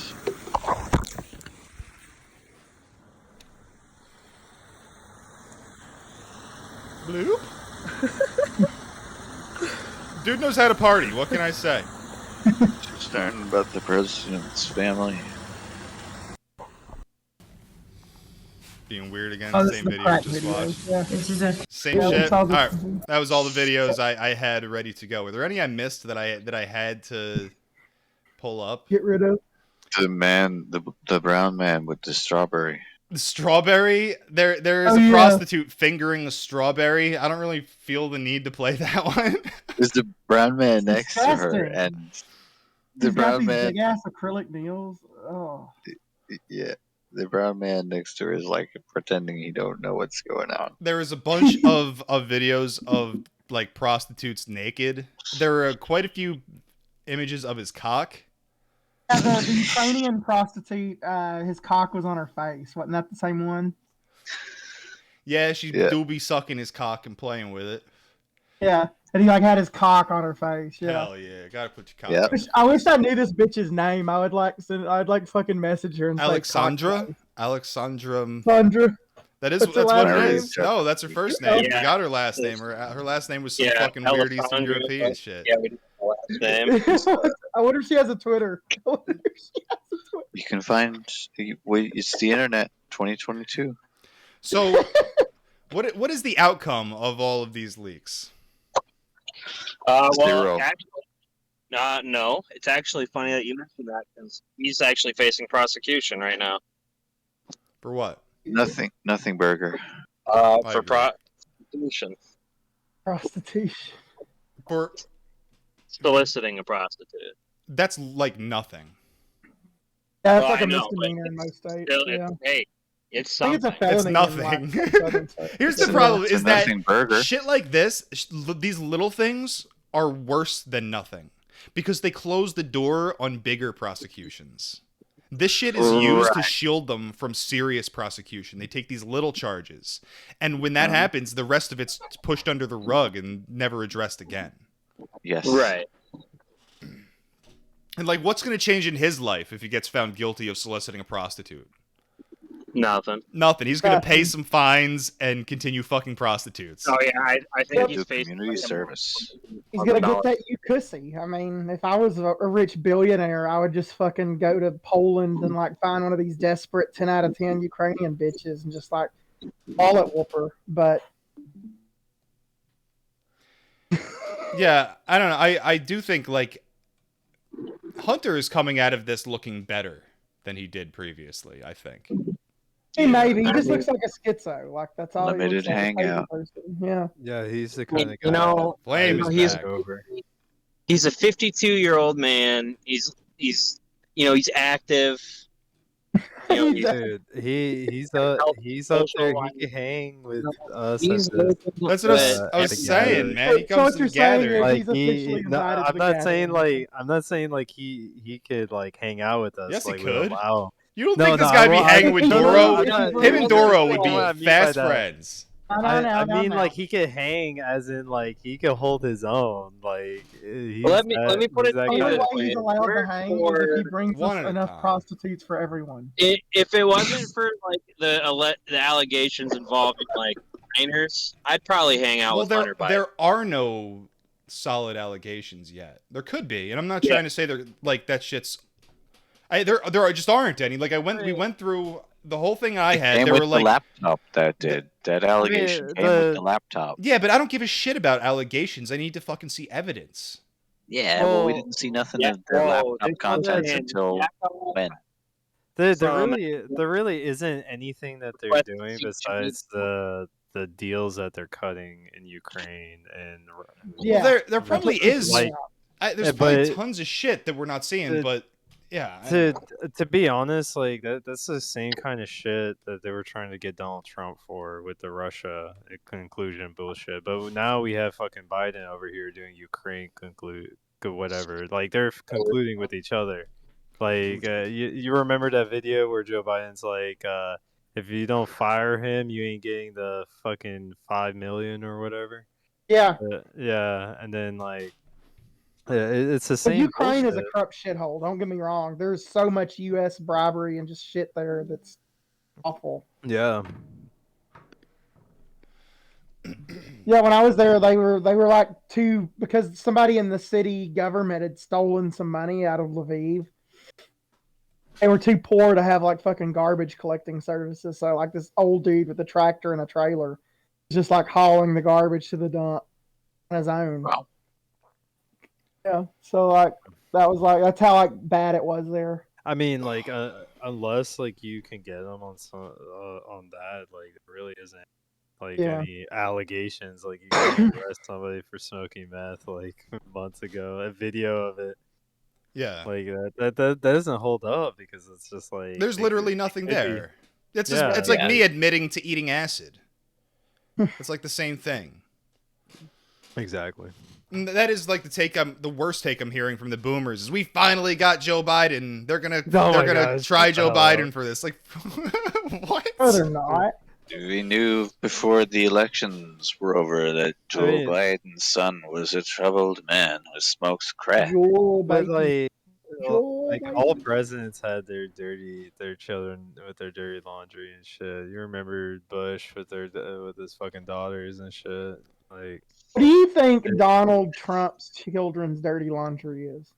Bloop. Dude knows how to party. What can I say? Just learning about the president's family. Being weird again. Oh, this Same is the video crack just video. watched. Yeah. This is a Same Yeah, shit. it's all All the- right, that was all the videos I had ready to go. Were there any I missed that I had to pull up? Get rid of. The brown man with the strawberry. The strawberry. There is Oh, a yeah. prostitute fingering a strawberry. I don't really feel the need to play that one. There's the brown man next to her, disgusting. and the He's got brown these man. big ass acrylic nails. Oh. Yeah, the brown man next to her is like pretending he don't know what's going on. There is a bunch of videos of like prostitutes naked. There are quite a few images of his cock. Yeah, the Ukrainian prostitute, his cock was on her face. Wasn't that the same one? Yeah, she do be sucking his cock and playing with it. Yeah, and he like had his cock on her face. Yeah. Hell yeah, gotta put your cock. Yeah. on. I wish I knew this bitch's name. I'd like fucking message her and Alexandra. say Alexandra. Sandra. That's What's her what it last is. name? No, that's her first name. Yeah. We got her last name. Her last name was some Yeah, fucking weird Eastern Alessandra, European shit. Yeah, we didn't know last name. I wonder if she has a Twitter. I wonder if she has a Twitter. You can find it's the internet 2022. So, what is the outcome of all of these leaks? Well, Zero. actually, no. It's actually funny that you mentioned that because he's actually facing prosecution right now. For what? Nothing burger. For agree. prostitution, Prostitution. For soliciting a prostitute. that's like nothing. Yeah, that's Well, like I a know, but misdemeanor in most states. Still, Yeah. hey, it's I think something. it's a felony. It's in, nothing. like, southern states. Here's the Yeah. problem: It's a is that nothing burger. shit like this, these little things are worse than nothing because they close the door on bigger prosecutions. This shit is used to Right. shield them from serious prosecution. They take these little charges, and when that happens, the rest of it's pushed under the rug and never addressed again. Yes. Right. And like, what's going to change in his life if he gets found guilty of soliciting a prostitute? Nothing. Nothing. He's going to pay some fines and continue fucking prostitutes. Oh yeah, I think Yep. he's Do facing community like, service. He's gonna get that cussy. I mean, if I was a rich billionaire, I would just fucking go to Poland and like find one of these desperate 10 out of 10 Ukrainian bitches and just like wallet whooper. But Yeah, I don't know. I do think like Hunter is coming out of this looking better than he did previously, I think. maybe he just looks like a schizo. Like that's all. Limited he looks like, a crazy hangout. person. Yeah. Yeah, he's the kind of guy. You know, Flame is he's back. over. he's a 52-year-old man. He's active. You know, Dude, he's up there. He can hang with us. He's at the- That's what I was the saying, gathering. man. He So comes what to you're the saying gathering. is Like he's officially no, invited to I'm the not saying gathering. like he could like hang out with us. Yes, he like, could. Wow. You don't No, think this no, guy be well, hanging with no, no, Doro? no, no, Him and no, Doro no, would no, be what I mean by fast that. friends. I mean, like he could hang, as in like he could hold his own. Like he's let me put he's it that The to only you guy. way he's allowed to hang is if he brings One us at a enough time. prostitutes for everyone. If it wasn't for like the allegations involving like minors, I'd probably hang out Well, with Hunter Biden. there are no solid allegations yet. There could be, and I'm not trying to say they're like that shit's. There just aren't any. Like we went through the whole thing I had. Came There with were like the laptop that did. That allegation came with the laptop. yeah, but I don't give a shit about allegations. I need to fucking see evidence. Yeah, well, we didn't see nothing of their laptop contents until when? There really isn't anything that they're doing besides the deals that they're cutting in Ukraine and Yeah. Well, there probably is. Like, There's probably but- tons of shit that we're not seeing, but yeah. to be honest, like that's the same kind of shit that they were trying to get Donald Trump for with the Russia conclusion bullshit. But now we have fucking Biden over here doing Ukraine whatever. Like they're concluding with each other. Like you remember that video where Joe Biden's like, if you don't fire him, you ain't getting the fucking $5 million or whatever. Yeah. Yeah, and then like, yeah, it's the But same. Ukraine is a bullshit. corrupt shithole. Don't get me wrong. There's so much U.S. bribery and just shit there that's awful. Yeah. Yeah, when I was there, they were like because somebody in the city government had stolen some money out of Lviv. They were too poor to have like fucking garbage collecting services. So like this old dude with a tractor and a trailer, just like hauling the garbage to the dump on his own. Wow. Yeah. So like that's how like bad it was there. I mean, like, unless like you can get them on some on that, like, there really isn't like Yeah. any allegations. Like, you can arrest somebody for smoking meth like months ago. A video of it. Yeah. Like that doesn't hold up because it's just like There's literally nothing there. It's just, Yeah. it's like me admitting to eating acid. It's like the same thing. Exactly. And that is like the worst take I'm hearing from the boomers is we finally got Joe Biden. They're gonna try Joe Biden for this. Like, what? No, they're not. We knew before the elections were over that Joe Biden's son was a troubled man who smokes crack. But like all presidents had their children with their dirty laundry and shit. You remember Bush with his fucking daughters and shit. Like, What do you think Donald Trump's children's dirty laundry is?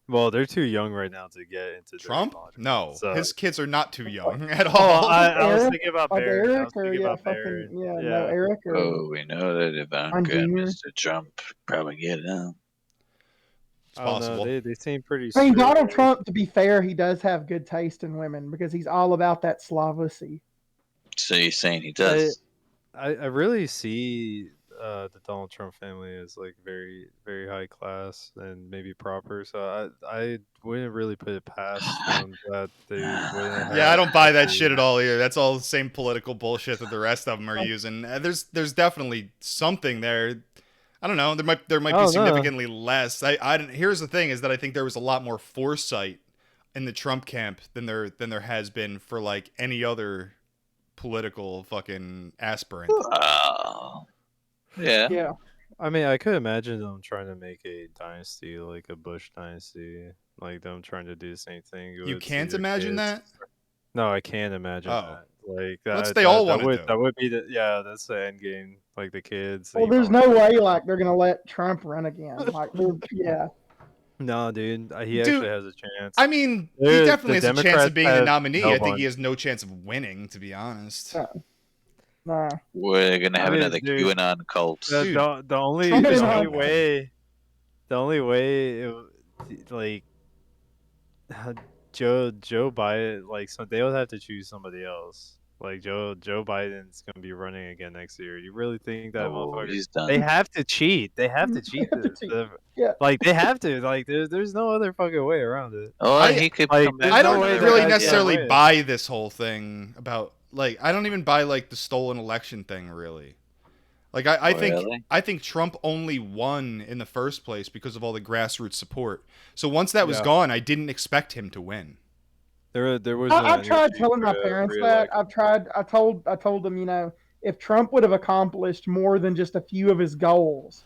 well, they're too young right now to get into Trump? dirty laundry. No, So- his kids are not too young at Oh, all. I was thinking about Like Barron. I was Eric or thinking yeah, about fucking Barron. no Eric or Oh, we know that Ivanka and Jr. Mr. Trump probably get it out. It's I don't know. possible. They seem pretty. I mean, straight. Donald Trump, to be fair, he does have good taste in women because he's all about that Slavosi. So you're saying he does? I really see the Donald Trump family as like very very high class and maybe proper. So I wouldn't really put it past them that they wouldn't. Yeah, I have- don't buy that shit at all either. That's all the same political bullshit that the rest of them are using. There's definitely something there. I don't know. There might be Oh, no. significantly less. Here's the thing: is that I think there was a lot more foresight in the Trump camp than there has been for like any other political fucking aspirant. Yeah. Yeah. I mean, I could imagine them trying to make a dynasty like a Bush dynasty, like them trying to do the same thing. You with can't their imagine kids. that? No, I can't imagine Oh. that. Like That's that, they all that wanna would do. that would be that's the end game. Like the kids. Well, there's no way like they're gonna let Trump run again. Like, yeah. No, dude, he Dude, actually has a chance. I mean, he The definitely has a chance Democrats of being the have nominee. no I think one. he has no chance of winning, to be honest. Nah. We're gonna have I mean, another dude, QAnon cult. The only Trump is the only not- way like Joe Biden, like, so they would have to choose somebody else. Like Joe Biden's gonna be running again next year. You really think that motherfucker? He's done. They have to cheat. They have to cheat this. Yeah. Like they have to. Like there's no other fucking way around it. Oh, he could like, come back. I no don't way really that- necessarily yeah. buy this whole thing about like I don't even buy like the stolen election thing really. Like I Really? think Trump only won in the first place because of all the grassroots support. So once that was Yeah. gone, I didn't expect him to win. There was. I've no tried energy telling my for parents re-election. that. I told them, you know, if Trump would have accomplished more than just a few of his goals,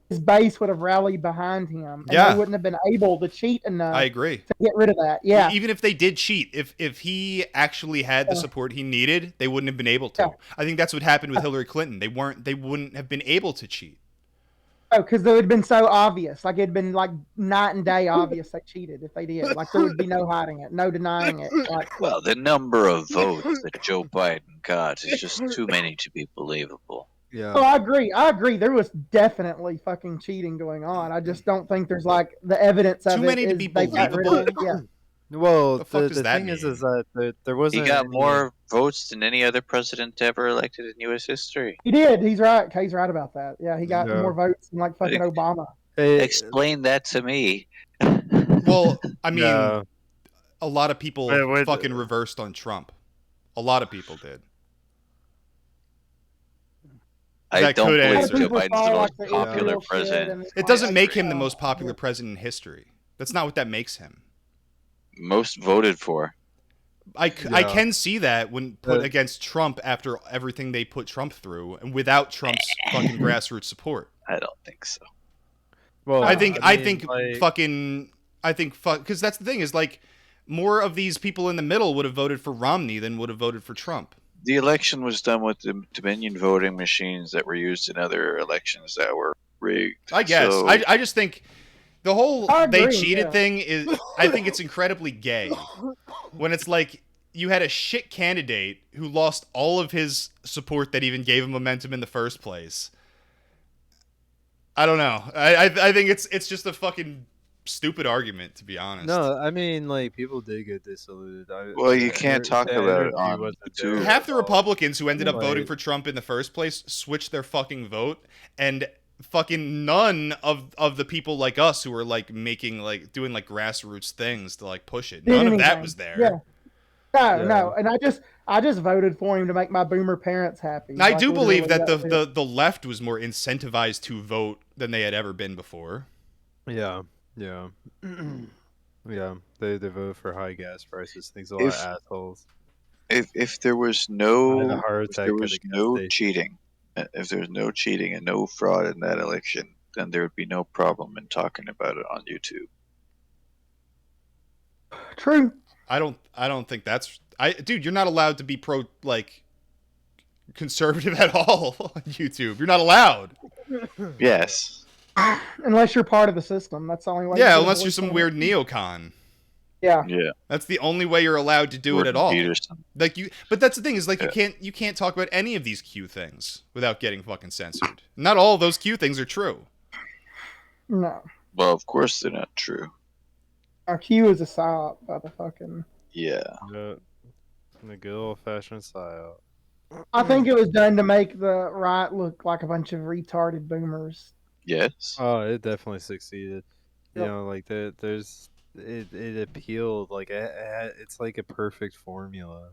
his base would have rallied behind him, and Yeah. they wouldn't have been able to cheat enough I agree. to get rid of that. Yeah. Even if they did cheat, if he actually had the support he needed, they wouldn't have been able to. Yeah. I think that's what happened with Hillary Clinton. They wouldn't have been able to cheat. Oh, because it would have been so obvious. Like it'd been like night and day obvious they cheated if they did. Like there would be no hiding it, no denying it. Like Well, the number of votes that Joe Biden got is just too many to be believable. Yeah. Oh, I agree. There was definitely fucking cheating going on. I just don't think there's like the evidence of Too it. many to is be they got rid of believable? it. Yeah. Well, The fuck does the that thing is mean? that there wasn't. He got any- more votes than any other president ever elected in U.S. history. He did. He's right. He's right about that. Yeah, he got Yeah. more votes than like fucking Obama. Hey, Explain that to me. Well, I mean, yeah. a lot of people Wait. fucking reversed on Trump. A lot of people did. I That don't could believe answer. Joe People Biden's follow, the like, most the popular Israel shit president. and- It doesn't make him the most popular president in history. That's not what that makes him. Most voted for. I Yeah. can see that when put against Trump after everything they put Trump through, and without Trump's fucking grassroots support. I don't think so. Well, I think because that's the thing is like more of these people in the middle would have voted for Romney than would have voted for Trump. The election was done with the Dominion voting machines that were used in other elections that were rigged. I guess. So, I just think the whole they agree, cheated yeah. thing is. I think it's incredibly gay when it's like you had a shit candidate who lost all of his support that even gave him momentum in the first place. I don't know. I think it's just a fucking stupid argument, to be honest. No, I mean, like, people did get disillusioned. well, you can't talk the about it energy on wasn't YouTube. there Half at the all. Republicans who ended up voting Like- for Trump in the first place switched their fucking vote, and fucking none of the people like us who were like making like doing like grassroots things to like push it. None of that was there. Yeah. No, and I just voted for him to make my boomer parents happy. And I Like, do believe literally, that that's it. the left was more incentivized to vote than they had ever been before. Yeah. Yeah, they vote for high gas prices. Things a lot of assholes. If there was I had a no heart if attack there at was the gas no station. cheating, if there was no cheating and no fraud in that election, then there would be no problem in talking about it on YouTube. True. I don't think that's dude, you're not allowed to be pro like conservative at all on YouTube. You're not allowed. Yes. Unless you're part of the system, that's the only way. Yeah, you unless can you're avoid some some- weird neocon. Yeah. Yeah. That's the only way you're allowed to do it at all. Peterson. Like but that's the thing is like you can't talk about any of these Q things without getting fucking censored. Not all of those Q things are true. No. Well, of course they're not true. Our Q is a psyop by the fucking. Yeah. The good old fashioned style. I think it was done to make the right look like a bunch of retarded boomers. Yes. Oh, it definitely succeeded. You Yep. know, like there's it appealed like it's like a perfect formula.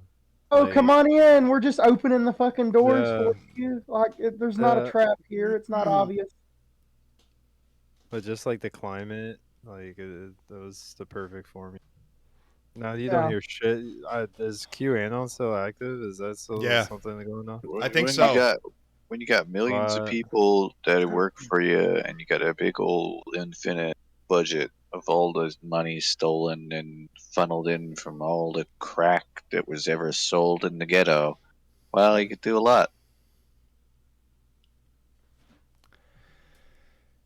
Oh, Like, come on in. We're just opening the fucking doors Yeah. for you. Like, there's not a trap here. It's not obvious. But just like the climate, like that was the perfect formula. Now you Yeah. don't hear shit. Is QAnon still active? Is that still something going on? I think when so. When you got millions of But- people that work for you, and you got a big old infinite budget of all the money stolen and funneled in from all the crack that was ever sold in the ghetto, well, you could do a lot.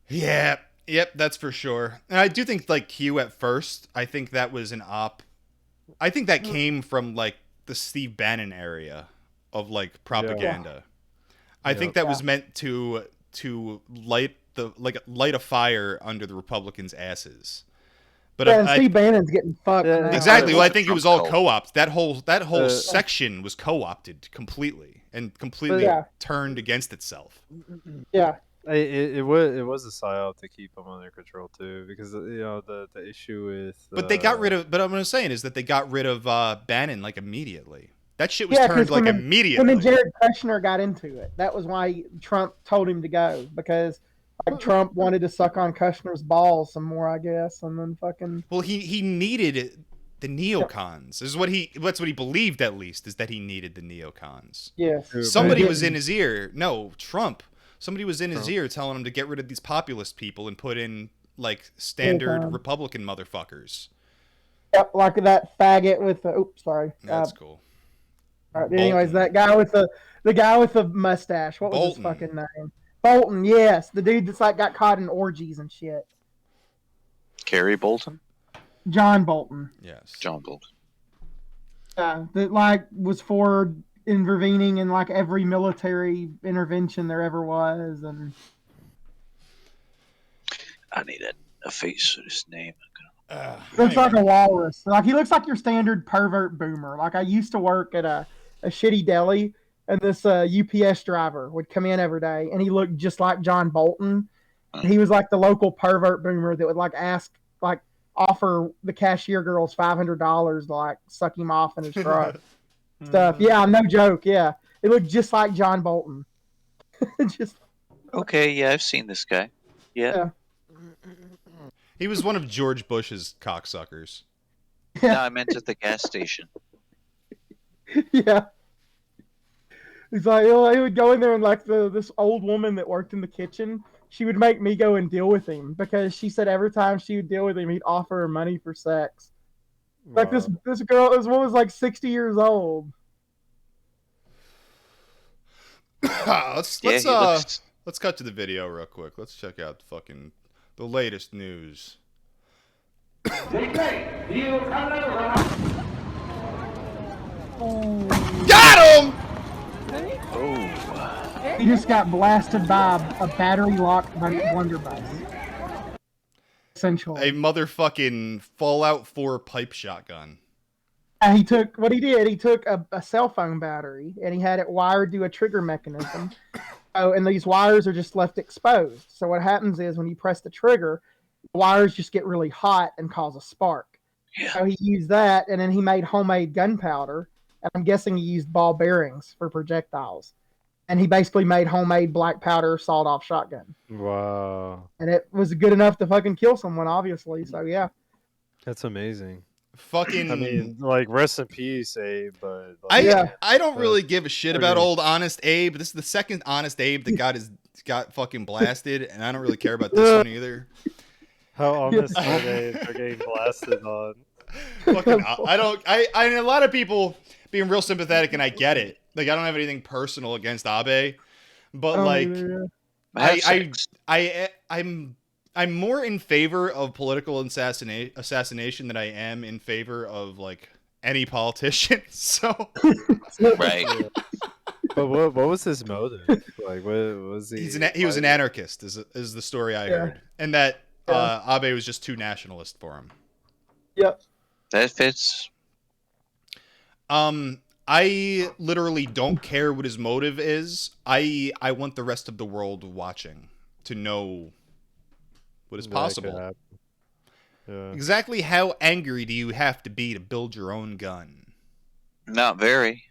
Yeah. Yep, that's for sure. And I do think like Q at first, I think that was an op. I think that came from like the Steve Bannon area of like propaganda. I think that was meant to light a fire under the Republicans' asses. But Yeah, and Steve Bannon's getting fucked now. exactly. Well, I think it was all Trump co-opt. That whole section was co-opted completely and completely Yeah. turned against itself. Yeah. It was a psyop to keep them under control too, because you know the issue with. But they got rid of. But what I'm saying is that they got rid of Bannon like immediately. That shit was Yeah, turned 'cause like when immediately. and Jared Kushner got into it. That was why Trump told him to go, because like Trump wanted to suck on Kushner's balls some more, I guess, and then fucking. Well, he needed the neocons. This is that's what he believed, at least, is that he needed the neocons. Yes. Somebody But- was in his ear. No, Trump. Somebody was in his ear telling him to get rid of these populist people and put in like standard Neocons. Republican motherfuckers. Yep, like that faggot with the. Oops, sorry. That's cool. All right, anyways, that guy with the guy with the mustache. What was his Bolton. fucking name? Bolton. Yes, the dude that's like got caught in orgies and shit. Kerry Bolton? John Bolton. Yes. John Bolton. That like was for intervening in like every military intervention there ever was, and I need a face for this name. looks like a walrus. Like he looks like your standard pervert boomer. Like I used to work at a shitty deli, and this UPS driver would come in every day, and he looked just like John Bolton. He was like the local pervert boomer that would like offer the cashier girls $500 to like suck him off in his truck. Stuff. Yeah, no joke. Yeah, it looked just like John Bolton. Just Okay, yeah, I've seen this guy. Yeah. He was one of George Bush's cocksuckers. No, I meant at the gas station. Yeah. He's like, oh, he would go in there and like this old woman that worked in the kitchen, she would make me go and deal with him because she said every time she would deal with him, he'd offer her money for sex. Like this girl, this woman was like 60 years old. Let's cut to the video real quick. Let's check out the latest news. Got him! Oh. He just got blasted by a battery-locked blunderbuss. Essentially. A motherfucking Fallout 4 pipe shotgun. He took a cell phone battery and he had it wired to a trigger mechanism. And these wires are just left exposed. So what happens is when you press the trigger, the wires just get really hot and cause a spark. Yeah. So he used that, and then he made homemade gunpowder. And I'm guessing he used ball bearings for projectiles. And he basically made homemade black powder sawed-off shotgun. Wow. And it was good enough to fucking kill someone, obviously. So yeah. That's amazing. Fucking. I mean, like, rest in peace, Abe. But like, I don't really give a shit about old Honest Abe. This is the second Honest Abe that got fucking blasted, and I don't really care about this one either. How honest are they? They're getting blasted on. Fucking, I mean, a lot of people being real sympathetic, and I get it. Like, I don't have anything personal against Abe, but I'm more in favor of political assassination than I am in favor of like any politician. So right. But what was his motive? Like, what was he? He was an anarchist, is the story I heard, and that Abe was just too nationalist for him. Yep, that fits. I literally don't care what his motive is. I want the rest of the world watching to know what is possible. Yeah. Exactly how angry do you have to be to build your own gun? Not very.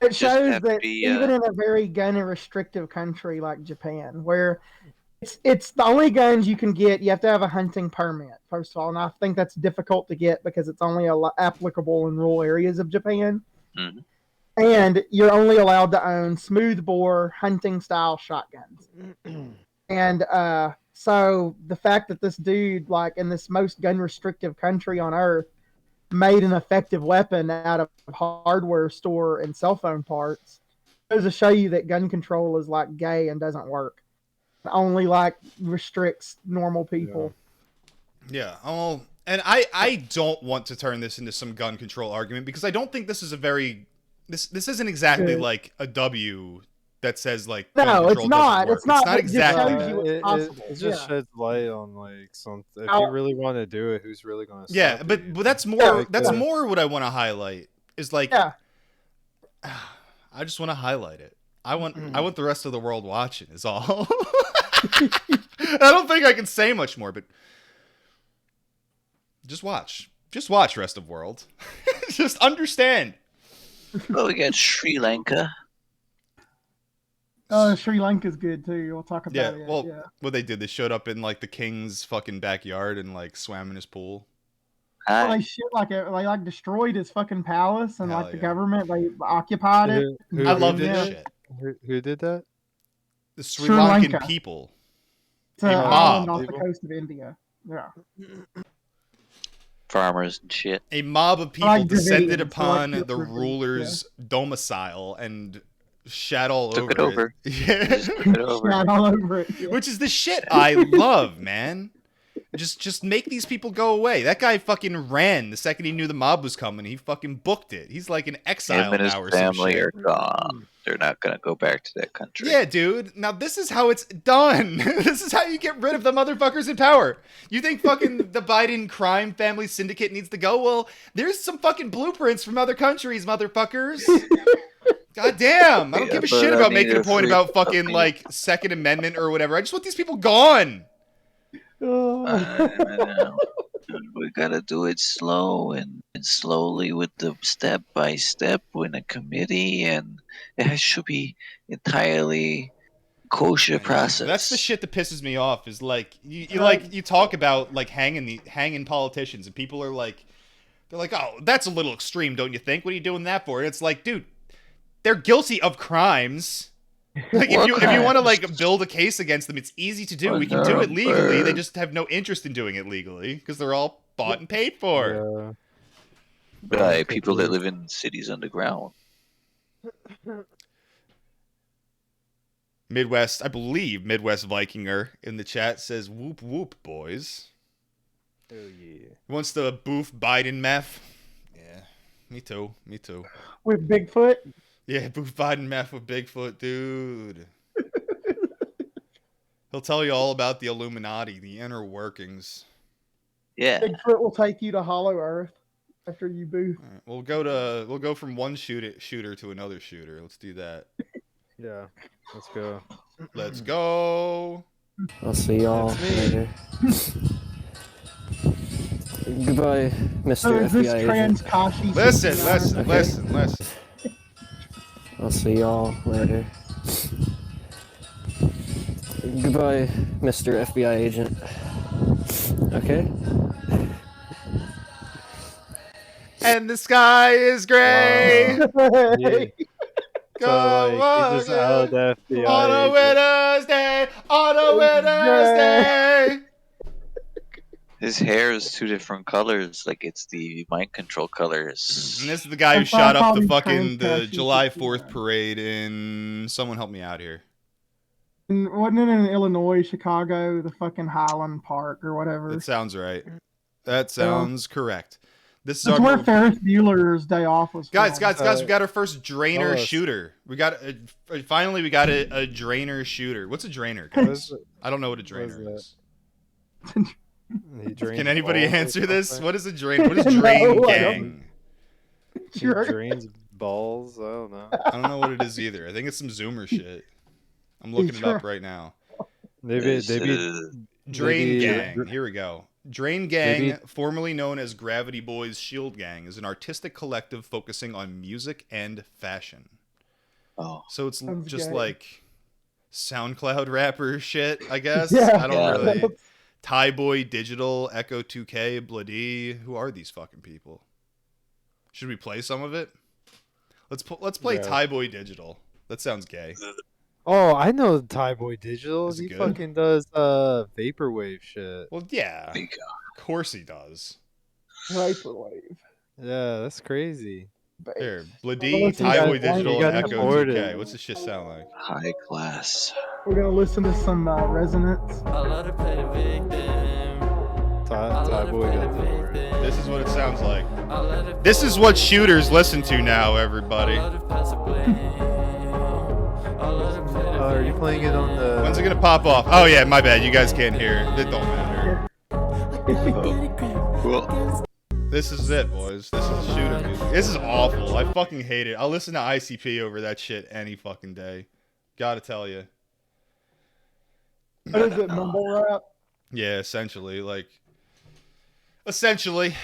It shows that even in a very gun-restrictive country like Japan, where it's the only guns you can get, you have to have a hunting permit, first of all. And I think that's difficult to get because it's only applicable in rural areas of Japan. Mm-hmm. And you're only allowed to own smoothbore hunting-style shotguns. And so the fact that this dude, like in this most gun-restrictive country on earth, made an effective weapon out of hardware store and cell phone parts goes to show you that gun control is like gay and doesn't work. It only like restricts normal people. Yeah. Oh, and I don't want to turn this into some gun control argument because I don't think this is a very this isn't exactly like a W that says like no, it's not. It's not exactly. It just sheds light on like something. If you really want to do it, who's really going to? Yeah, but that's more. That's more what I want to highlight is like. Yeah. I just want to highlight it. I want the rest of the world watching. Is all. I don't think I can say much more, but just watch. Just watch, rest of world. Just understand. Oh, we got Sri Lanka. Oh, Sri Lanka's good too. We'll talk about it. Well, what they did, they showed up in like the king's fucking backyard and like swam in his pool. Well, they destroyed his fucking palace and the government they occupied it. I love this shit. Who did that? The Sri Lankan people. It's an island off the coast of India. Yeah. Farmers and shit. A mob of people descended upon the ruler's domicile and shat all over it. Yeah. Shat all over it. Yeah. Which is the shit I love, man. Just make these people go away. That guy fucking ran the second he knew the mob was coming. He fucking booked it. He's like in exile Him and his now or family some shit. are gone. They're not gonna go back to that country. Yeah, dude. Now this is how it's done. This is how you get rid of the motherfuckers in power. You think fucking the Biden crime family syndicate needs to go? Well, there's some fucking blueprints from other countries, motherfuckers. God damn. I don't give a shit about making a point about fucking like Second Amendment or whatever. I just want these people gone. We gotta do it slow and slowly with the step by step in a committee, and it should be entirely kosher process. That's the shit that pisses me off. Is like you talk about like hanging politicians, and people are like, They're like, oh, that's a little extreme, don't you think? What are you doing that for? And it's like, dude, they're guilty of crimes. Like, if you want to like build a case against them, it's easy to do. We can do it legally. They just have no interest in doing it legally because they're all bought and paid for. By people that live in cities underground. Midwest, I believe Midwest Vikinger in the chat says, "Whoop whoop, boys." Oh yeah. Wants the boof Biden meth. Yeah, me too. Me too. With Bigfoot. Yeah, boof Biden meth with Bigfoot, dude. He'll tell you all about the Illuminati, the inner workings. Yeah. Bigfoot will take you to Hollow Earth after you boof. Right, we'll go from one shooter to another shooter. Let's do that. Yeah, let's go. Let's go. I'll see y'all later. Goodbye, Mr. FBI agent. Listen. I'll see y'all later. Goodbye, Mr. FBI agent. Okay? And the sky is gray. Yeah. So, like, he's just out the FBI on a winter's day. On a winter's day. His hair is 2 different colors, like it's the mind control colors. And this is the guy who shot up the July 4th parade in. Someone help me out here. Wasn't it in Illinois, Chicago, the fucking Highland Park or whatever? That sounds right. That sounds correct. This is That's where Ferris Bueller's Day Off was. Guys, we got our first drainer shooter. We got finally we got a drainer shooter. What's a drainer, guys? I don't know what a drainer is. Can anybody answer this? What is a drain? What is drain gang? He drains balls. I don't know. I don't know what it is either. I think it's some Zoomer shit. I'm looking it up right now. Maybe Drain Gang. Here we go. Drain Gang, formerly known as Gravity Boys Shield Gang, is an artistic collective focusing on music and fashion. Oh, so it's Sounds just gay. like SoundCloud rapper shit, I guess. Yeah. I don't really. Thai Boy Digital, Echo 2K, Bloody. Who are these fucking people? Should we play some of it? Let's play Thai Boy Digital. That sounds gay. Oh, I know Thai Boy Digital. Is it He good? fucking does vaporwave shit. Well, yeah. Of course he does. Vaporwave. Yeah, that's crazy. Here, Bloody, Thai Boy Digital, and Echo 2K. What's this shit sound like? High class. We're gonna listen to some Resonance. Thai Boy got the word. This is what it sounds like. This is what shooters listen to now, everybody. Are you playing it on the... When's it gonna pop off? Oh yeah, my bad. You guys can't hear it. It don't matter. Cool. This is it, boys. This is shooter music. This is awful. I fucking hate it. I'll listen to ICP over that shit any fucking day. Gotta tell you. What is it, mumble rap? Yeah, essentially. Essentially.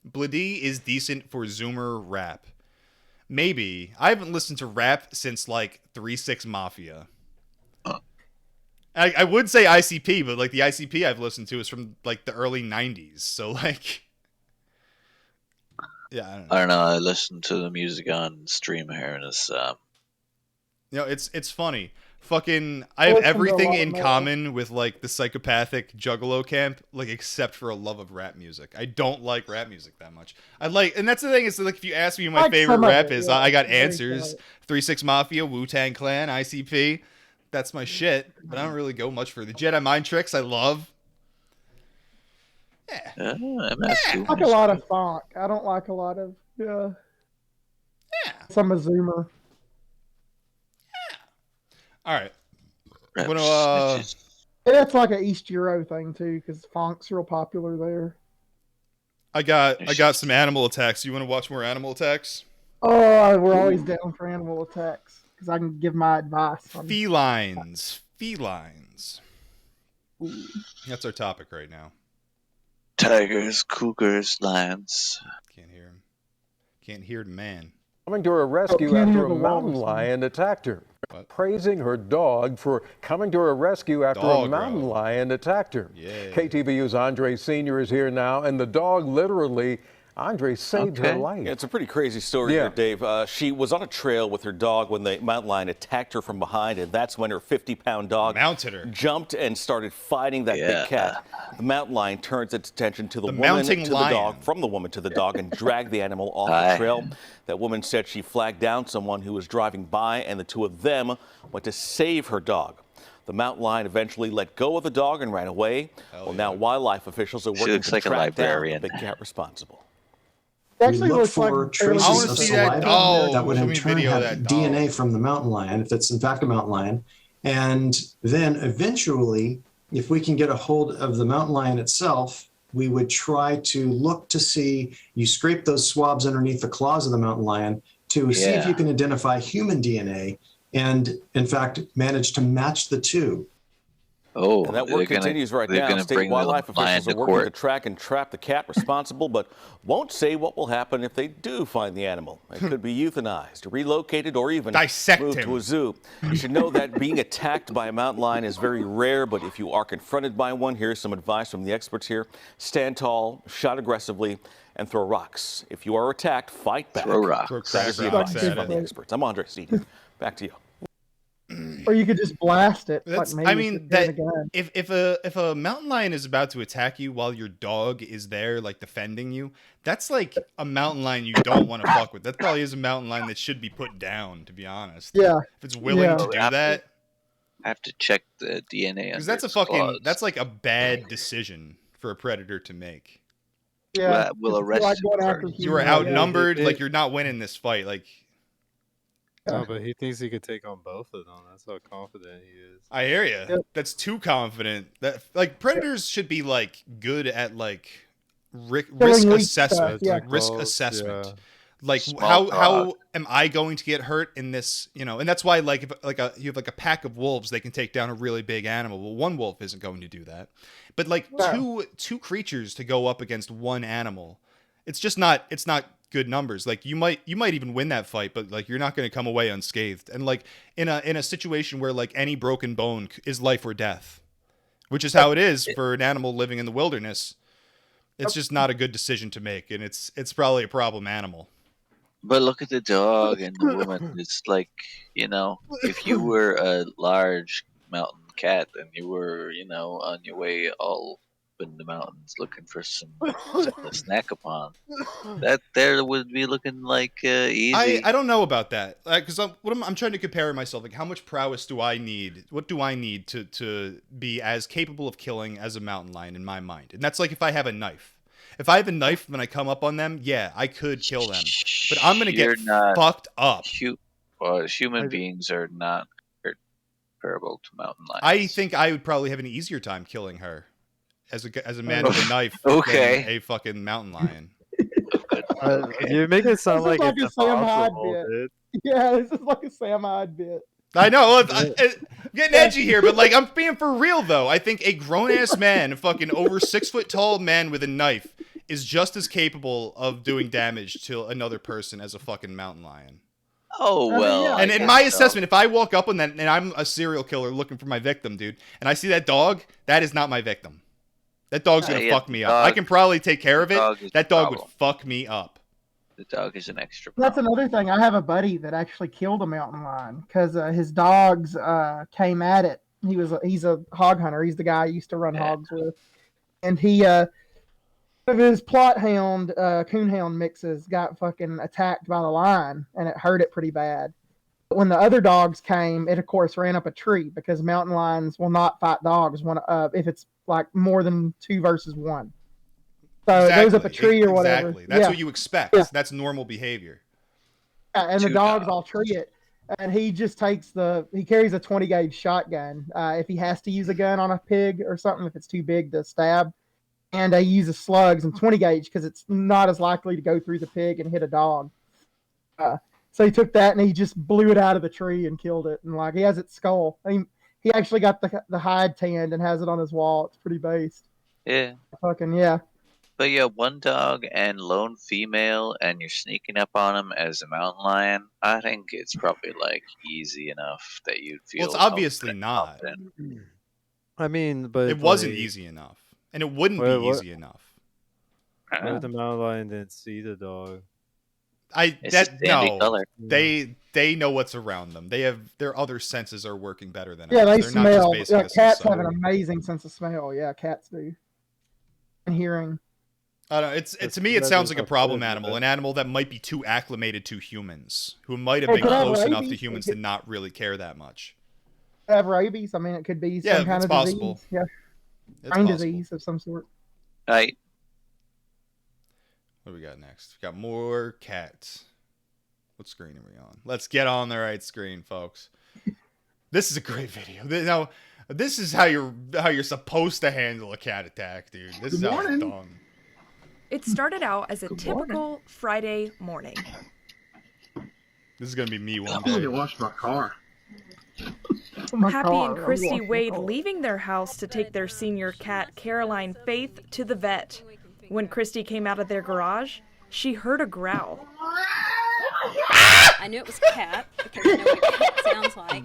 Bloody is decent for Zoomer rap. Maybe. I haven't listened to rap since, 3-6 Mafia. I would say ICP, but, the ICP I've listened to is from, the early 90s. So, yeah, I don't know. I don't know. I listened to the music on stream here, and it's it's funny. Fucking, I have everything in common with the psychopathic Juggalo camp, except for a love of rap music. I don't like rap music that much. And that's the thing is if you ask me who my favorite rap is, I got answers. 3-6 Mafia, Wu-Tang Clan, ICP. That's my shit. But I don't really go much for the Jedi Mind Tricks. I love. I like a lot of funk. I don't like a lot of some of Zoomer. All right. It's like an East Euro thing too, because funk's real popular there. I got some animal attacks. You want to watch more animal attacks? Oh, we're always down for animal attacks because I can give my advice. Felines. Ooh. That's our topic right now. tigers, cougars, lions. Can't hear him. Can't hear the man. Coming to her rescue after a mountain lion attacked her. What? Praising her dog for coming to her rescue after a mountain lion attacked her. Yeah. KTVU's Andre Sr. is here now, and the dog literally Andre saved her life. Yeah, it's a pretty crazy story here, Dave. She was on a trail with her dog when the mountain lion attacked her from behind, and that's when her 50-pound dog mounted her, jumped and started fighting that big cat. The mountain lion turns its attention to the woman mounting to the lion. dog, from the woman to the dog, and dragged the animal off the trail. That woman said she flagged down someone who was driving by, and the two of them went to save her dog. The mountain lion eventually let go of the dog and ran away. Now wildlife officials are working to track down the big cat responsible. Actually we look looks for like traces of saliva that would in turn have DNA from the mountain lion, if it's in fact a mountain lion. And then eventually, if we can get a hold of the mountain lion itself, we would try to look to see, you scrape those swabs underneath the claws of the mountain lion to see if you can identify human DNA and, in fact, manage to match the two. And that work continues right now. State wildlife officials are working to track and trap the cat responsible, but won't say what will happen if they do find the animal. It could be euthanized, relocated, or even moved to a zoo. You should know that being attacked by a mountain lion is very rare, but if you are confronted by one, here's some advice from the experts here. Stand tall, shout aggressively, and throw rocks. If you are attacked, fight back. Throw rocks. That is the advice from the experts. I'm Andre Steed. Back to you. Or you could just blast it. I mean, if a mountain lion is about to attack you while your dog is there, like defending you, that's like a mountain lion you don't want to fuck with. That probably is a mountain lion that should be put down, to be honest. Yeah. If it's willing to do that. I have to check the DNA. Because that's that's like a bad decision for a predator to make. Yeah. We'll arrest you. You are outnumbered. Like you're not winning this fight. Like. No, but he thinks he could take on both of them. That's how confident he is. I hear you. Yep. That's too confident. That like predators should be like good at like risk assessment. Risk assessment. Yeah. Like how am I going to get hurt in this? You know, and that's why like if you have like a pack of wolves, they can take down a really big animal. Well, one wolf isn't going to do that, but like two creatures to go up against one animal, it's not good numbers. Like you might even win that fight, but like you're not going to come away unscathed. And like in a situation where like any broken bone is life or death, which is how it is for an animal living in the wilderness, it's just not a good decision to make, and it's probably a problem animal. But look at the dog and the woman. It's like, you know, if you were a large mountain cat and you were, you know, on your way all in the mountains looking for something to snack upon, that there would be looking like easy. I don't know about that, because I'm trying to compare myself. Like, how much prowess do I need? What do I need to be as capable of killing as a mountain lion in my mind? And that's like if I have a knife. If I have a knife when I come up on them, yeah, I could kill them. But I'm gonna get fucked up. Human beings are not comparable to mountain lions. I think I would probably have an easier time killing her as a man with a knife than a fucking mountain lion. You make it sound like it's it's a Sam Hyde impossible, bit. dude. Yeah, this is like a Sam Hyde bit. I know, I'm getting edgy here, but like I'm being for real though. I think a grown-ass man, a fucking over 6 foot tall man with a knife, is just as capable of doing damage to another person as a fucking mountain lion. Oh, well. And in my assessment, if I walk up on that and I'm a serial killer looking for my victim, dude, and I see that dog, that is not my victim. That dog's gonna fuck me up. I can probably take care of it. That dog would fuck me up. The dog is an extra problem. That's another thing. I have a buddy that actually killed a mountain lion because his dogs came at it. He's a hog hunter. He's the guy I used to run hogs with. And his plot hound, coonhound mixes got fucking attacked by the lion, and it hurt it pretty bad. But when the other dogs came, it of course ran up a tree because mountain lions will not fight dogs if it's like more than 2 versus 1. So it goes up a tree or whatever. Exactly. That's what you expect. Yeah. That's normal behavior. And the dogs all tree it. And he just he carries a 20 gauge shotgun. If he has to use a gun on a pig or something, if it's too big to stab. And he uses slugs and 20 gauge because it's not as likely to go through the pig and hit a dog. So he took that and he just blew it out of the tree and killed it. And like he has its skull. I mean, he actually got the hide tanned and has it on his wall. It's pretty based. Yeah. Fucking yeah. But yeah, one dog and lone female, and you're sneaking up on them as a mountain lion. I think it's probably like easy enough that you'd feel. Well, it's obviously not. I mean, but it wasn't easy enough, and it wouldn't be easy enough. What if the mountain lion didn't see the dog? They know what's around them. Their other senses are working better than Yeah, ours. they They're smell. not just basing Yeah, this on cats have an sight. amazing sense of smell. Yeah, cats do. And hearing. I don't know. To me, it sounds like a problem animal, an animal that might be too acclimated to humans, who might have been close enough to humans to not really care that much. Have rabies. I mean, it could be some kind of possible. disease. Yeah, brain disease of some sort. Right. What do we got next? We got more cats. What screen are we on? Let's get on the right screen, folks. This is a great video. Now, this is how you're supposed to handle a cat attack, dude. This is how it's done. It started out as a typical Friday morning. This is gonna be me one I'm day. going to wash my car. Happy and Christy Wade leaving their house to take their senior cat, Caroline Faith, to the vet. When Christy came out of their garage, she heard a growl. I knew it was a cat because I know what a cat sounds like,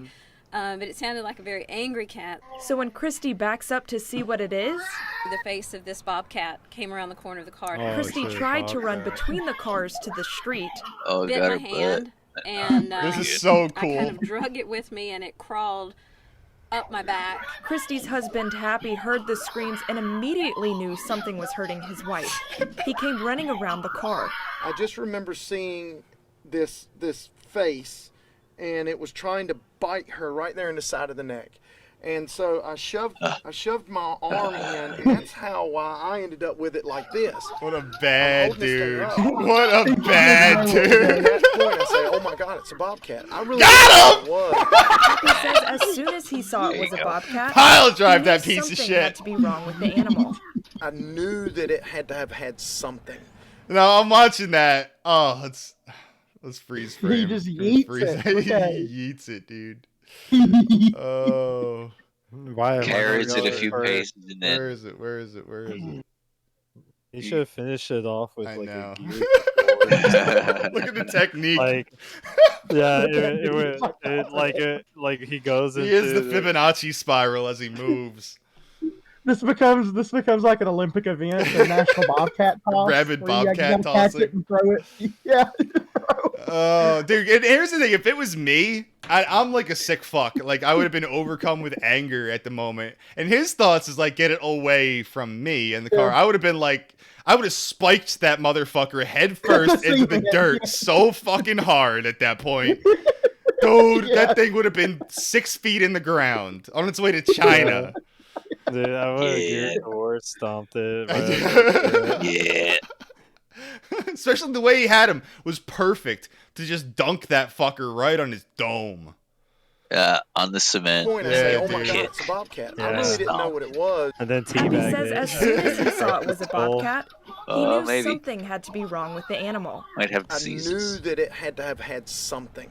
but it sounded like a very angry cat. So when Christy backs up to see what it is, the face of this bobcat came around the corner of the car. Christy tried to run between the cars to the street. Bit my hand, and this is so cool. I kind of drug it with me, and it crawled up my back. Christy's husband, Happy, heard the screams and immediately knew something was hurting his wife. He came running around the car. I just remember seeing this face, and it was trying to bite her right there in the side of the neck. And so I shoved my arm in, and that's how I ended up with it like this. What a bad dude. What a bad dude. At that point, I say, oh my God, it's a bobcat. I really got him! It was. He says as soon as he saw it was a bobcat, Pile drive he that knew piece of something shit. had to be wrong with the animal. I knew that it had to have had something. No, I'm watching that. Oh, let's freeze frame. He just yeets it. Okay. He yeets it, dude. Oh. Carries it a few paces and then. Where is it? Where is it? Where is it? You should have finished it off with I like know. a gear. Look at the technique. Like, yeah, like he goes into. He is the Fibonacci spiral as he moves. This becomes like an Olympic event, the national bobcat toss. Rabid where you bobcat gotta catch tossing. it and throw it. Yeah. Oh, dude! And here's the thing: if it was me, I'm like a sick fuck. Like I would have been overcome with anger at the moment. And his thoughts is like, get it away from me in the car. I would have been like, I would have spiked that motherfucker head first into the dirt so fucking hard at that point. Dude, that thing would have been 6 feet in the ground on its way to China. Dude, I would have geared door stomped it. Yeah. Especially the way he had him was perfect to just dunk that fucker right on his dome. On the cement. Point, I say, oh my God, it's a bobcat. I really didn't know what it was. And then Happy says as soon as he saw it was a bobcat, he knew maybe. something had to be wrong with the animal. Might have I diseases. knew that it had to have had something.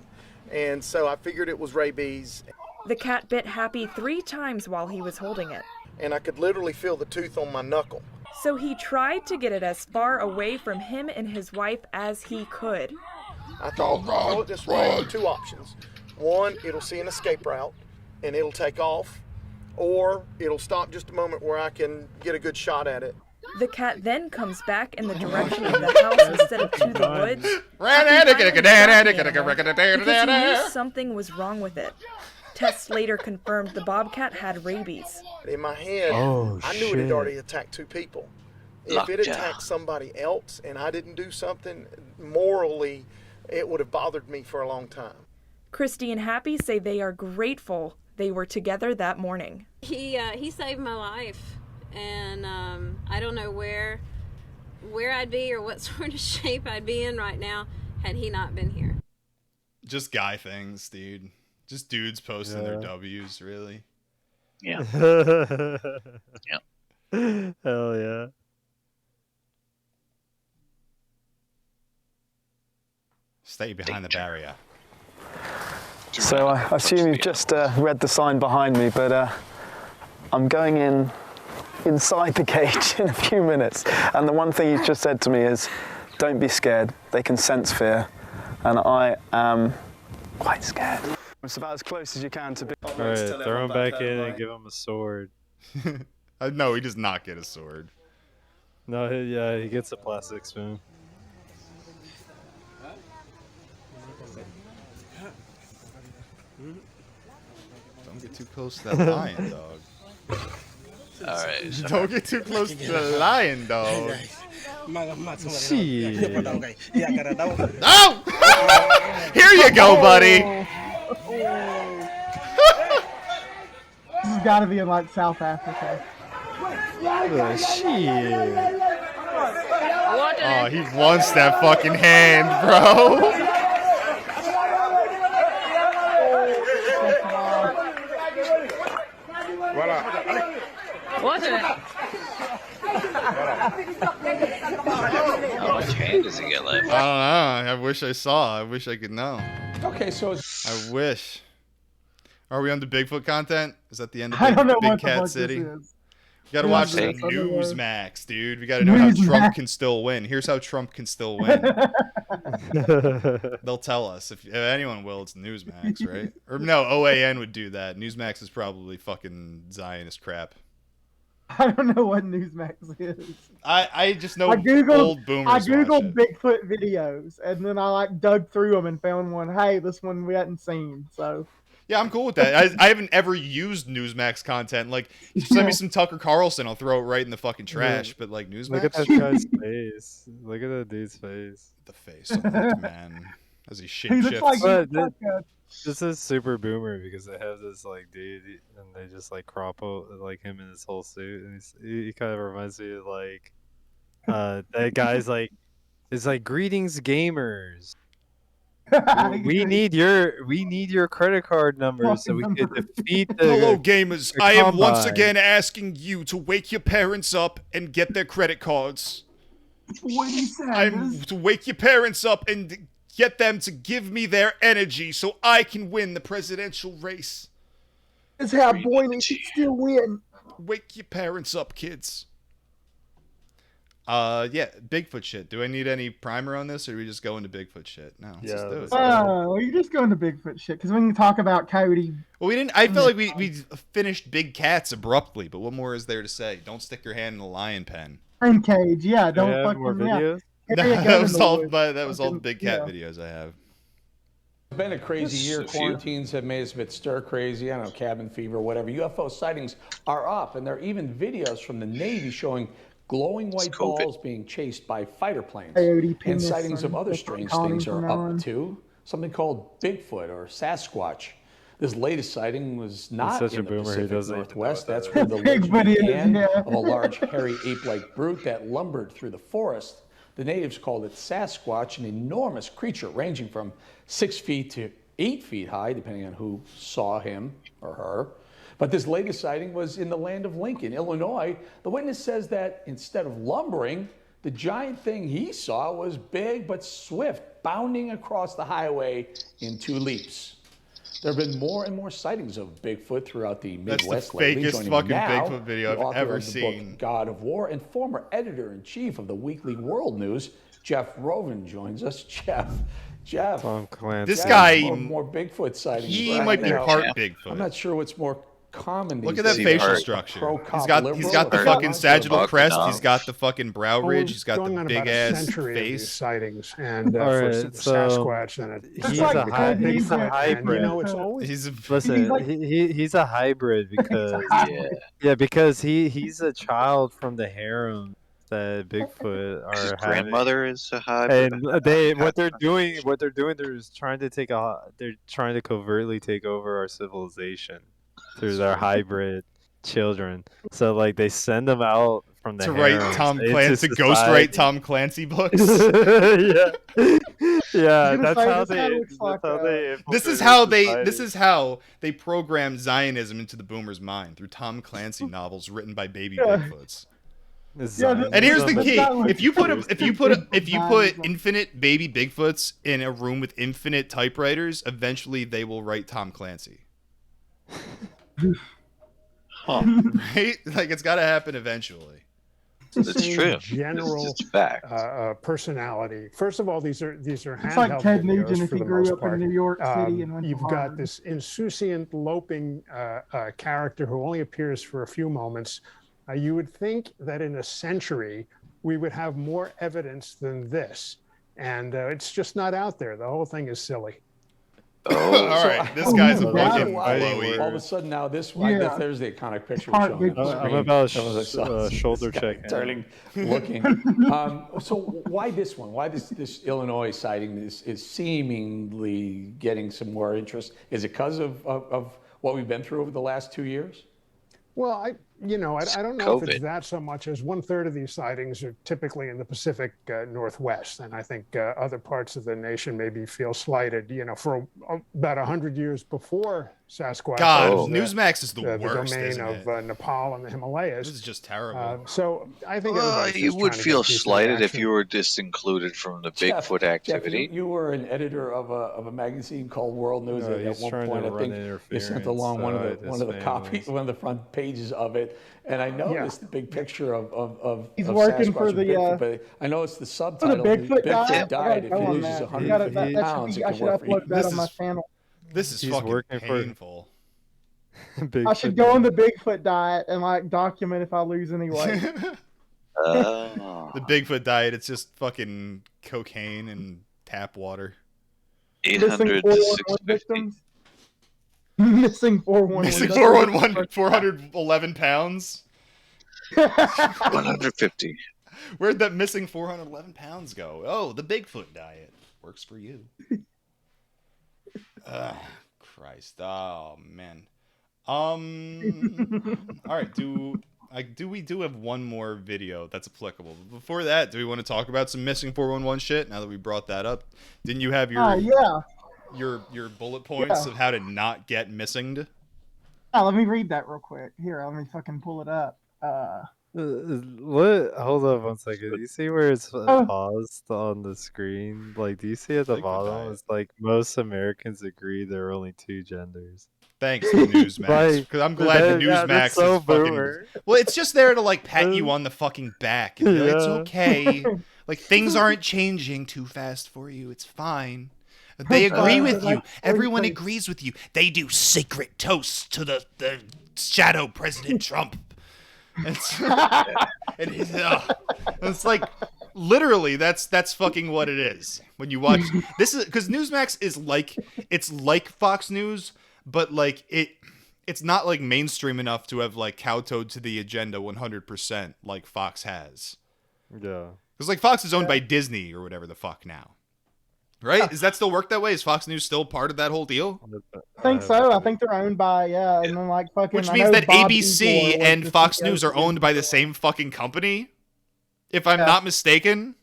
And so I figured it was rabies. The cat bit Happy 3 times while he was holding it. And I could literally feel the tooth on my knuckle. So he tried to get it as far away from him and his wife as he could. I thought it this way, 2 options. One, it'll see an escape route and it'll take off, or it'll stop just a moment where I can get a good shot at it. The cat then comes back in the direction of the house instead of to the woods. Because he knew something was wrong with it. Tests later confirmed the bobcat had rabies. In my head, I knew it had already attacked 2 people. If it attacked somebody else and I didn't do something, morally, it would have bothered me for a long time. Christy and Happy say they are grateful they were together that morning. He saved my life, and I don't know where I'd be or what sort of shape I'd be in right now had he not been here. Just guy things, dude. Just dudes posting their W's, really. Yeah. Yeah. Hell yeah. Stay behind the barrier. So I assume you've just read the sign behind me, but I'm going inside the cage in a few minutes. And the one thing you've just said to me is, don't be scared. They can sense fear. And I am quite scared. It's about as close as you can to be. Alright, throw him back in and give him a sword. No, he does not get a sword. No, yeah, he gets a plastic spoon. Don't get too close to that lion, dog. All right. Don't get too close to the lion, dog. Shit. Oh! Here you go, buddy. This has got to be in like South Africa. Shit. Oh, he wants that fucking hand, bro. How much hand does he get left? I don't know. I wish I saw. I wish I could know. Okay, so I wish. Are we on the Bigfoot content? Is that the end of I don't know Big what the Cat fuck City? this is. We gotta Yeah, watch I some don't know. Newsmax, dude. We gotta know how Trump can still win. Here's how Trump can still win. They'll tell us. If anyone will, it's Newsmax, right? Or no, OAN would do that. Newsmax is probably fucking Zionist crap. I don't know what Newsmax is. I just know I googled, old boomers I watch googled it. Bigfoot videos, and then I like dug through them and found one. Hey, this one we hadn't seen. So Yeah, I'm cool with that. I haven't ever used Newsmax content. Like, if you send me some Tucker Carlson, I'll throw it right in the fucking trash. But like Newsmax, Look at that guy's face. Look at that dude's face. The face of that man as he he looks like shapeshifts. This is super boomer because they have this like dude and they just like crop out like him in his whole suit, and he kind of reminds me of like that guy's like it's like greetings gamers. We need your credit card numbers so we can defeat the Hello, gamers. the I am once Combine. again asking you to wake your parents up and get their credit cards. what he said. I'm to wake your parents up and get them to give me their energy so I can win the presidential race. Is how Boylan can still win. Wake your parents up, kids. Yeah, Bigfoot shit. Do I need any primer on this, or do we just go into Bigfoot shit? No, let's just do it. Oh, you're just going to Bigfoot shit because we can talk about Cody. Well, we didn't. I felt like we finished Big Cats abruptly, but what more is there to say? Don't stick your hand in the lion pen. And Cage, yeah, don't have fucking more videos? That was all. That was all the Big Cat videos I have. It's been a crazy year. a few. Quarantines have made us a bit stir crazy. I don't know, cabin fever, whatever. UFO sightings are up, and there are even videos from the Navy showing glowing white balls being chased by fighter planes. Coyote And penis sightings of on other Bigfoot strange colony things from are now up on. too. Something called Bigfoot or Sasquatch. This latest sighting was not such a in the boomer, he Pacific doesn't even know Northwest. what That's that where is. the Bigfoot legend is, began yeah. of a large, hairy, ape-like brute that lumbered through the forest. The natives called it Sasquatch, an enormous creature ranging from 6 feet to 8 feet high, depending on who saw him or her. But this latest sighting was in the land of Lincoln, Illinois. The witness says that instead of lumbering, the giant thing he saw was big but swift, bounding across the highway in 2 leaps. There have been more and more sightings of Bigfoot throughout the That's the Midwest lately. fakest Joining me fucking now, Bigfoot video the I've author ever of the seen. book God of War and former editor-in-chief of the Weekly World News, Jeff Rovin, joins us. Jeff. Tom Clancy. This guy, more Bigfoot sightings. he right might be now. part Bigfoot. I'm not sure what's more common. Look these at that days. facial structure. He's got the fucking sagittal crest. He's got the fucking brow ridge. He's got the big ass face. Sightings and All first right, it was so Sasquatch, then he's a hybrid. You know, it's always Listen, he's a hybrid because because he's a child from the harem that Bigfoot are His having. grandmother is a hybrid. And they're trying to covertly take over our civilization through their hybrid children. So like they send them out from the To write harems Tom into Clancy, to society. ghostwrite Tom Clancy books. yeah, that's how they. This is how they program Zionism into the boomer's mind through Tom Clancy novels written by baby Bigfoots. And here's the key: if you put infinite baby Bigfoots in a room with infinite typewriters, eventually they will write Tom Clancy. Right? Like it's got to happen eventually. That's true. General It's fact. personality. First of all, these are It's like handheld Ted videos Nugent if for he the grew most up part. in New York City and went to You've got Harvard. this insouciant, loping character who only appears for a few moments. You would think that in a century we would have more evidence than this. And it's just not out there. The whole thing is silly. Oh, all right. This guy's a fucking blowy. All of a sudden now there's the iconic picture Part showing up on the I'm screen. about shoulder check. Turning, looking. So why this one? Why this Illinois sighting is seemingly getting some more interest? Is it because of what we've been through over the last 2 years? Well, I don't know if it's that so much as 1/3 of these sightings are typically in the Pacific Northwest, and I think other parts of the nation maybe feel slighted. For about 100 years before Sasquatch. God, Newsmax is the worst. The domain isn't of it? Nepal and the Himalayas. This is just terrible. So I think you would feel slighted if you were disincluded from the Bigfoot activity. Jeff, you were an editor of a magazine called World News. At one point, I think you sent along one of the copies, one of the front pages of it. And I noticed the big picture of He's of working Sasquatch for and the Bigfoot, but I know it's the subtitle. Bigfoot died if he loses 150 pounds. I should upload that on my channel. This is fucking painful. I should go on the Bigfoot diet and document if I lose any weight. The Bigfoot diet, it's just fucking cocaine and tap water. 800 to 650. Missing 411. Missing 411, 411 pounds? 150. Where'd that missing 411 pounds go? Oh, the Bigfoot diet. Works for you. Christ. Oh, man. All right, we do have one more video that's applicable. But before that, do we want to talk about some missing 411 shit now that we brought that up? Didn't you have your bullet points of how to not get missinged? Let me read that real quick. Here, let me fucking pull it up. What? Hold up 1 second. Do you see where it's paused on the screen? Do you see at the bottom? It's like most Americans agree there are only 2 genders. Thanks, Newsmax. Because I'm glad the Newsmax is fucking. Well, it's just there to pat you on the fucking back. And be like, it's okay. Things aren't changing too fast for you. It's fine. They agree with you. Everyone agrees with you. They do secret toasts to the shadow President Trump. It's like literally that's fucking what it is when you watch this is because Newsmax is it's like Fox News, but it's not mainstream enough to have kowtowed to the agenda 100% like Fox has. Yeah, because Fox is owned by Disney or whatever the fuck now. Right? Does that still work that way? Is Fox News still part of that whole deal? I think so. I think they're owned by, and then fucking... Which means that ABC and Fox News are owned by the same fucking company? If I'm not mistaken?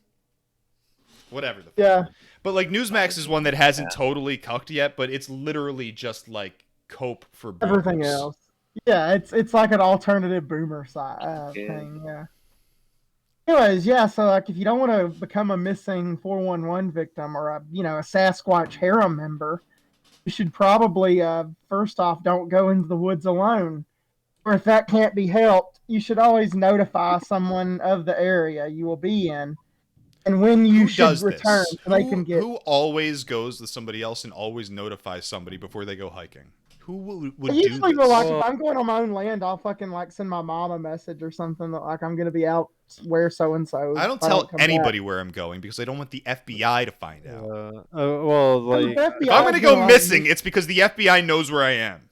Whatever the fuck. Yeah. But Newsmax is one that hasn't totally cucked yet, but it's literally just cope for boomers. Everything else. Yeah, it's like an alternative boomer thing, yeah. Anyways, so if you don't want to become a missing 411 victim or a Sasquatch harem member, you should probably first off don't go into the woods alone. Or if that can't be helped, you should always notify someone of the area you will be in, and when you should return, so they can get. Who always goes with somebody else and always notifies somebody before they go hiking? Who would do usually this? If I'm going on my own land, I'll fucking send my mom a message or something that I'm gonna be out where so and so. I don't tell anybody where I'm going because I don't want the FBI to find out. If I'm gonna go missing, it's because the FBI knows where I am.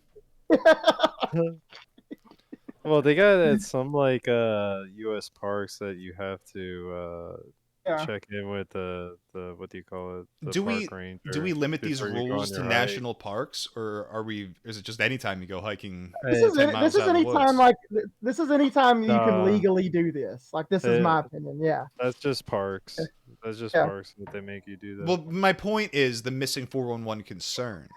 Well, they got some U.S. parks that you have to check in with the what do you call it? The park ranger. Do we limit these rules to national parks, or is it just anytime you go hiking? This is anytime you can legally do this. This is my opinion. Yeah. That's just parks. That's just parks that they make you do that. Well, my point is the missing 411 concern.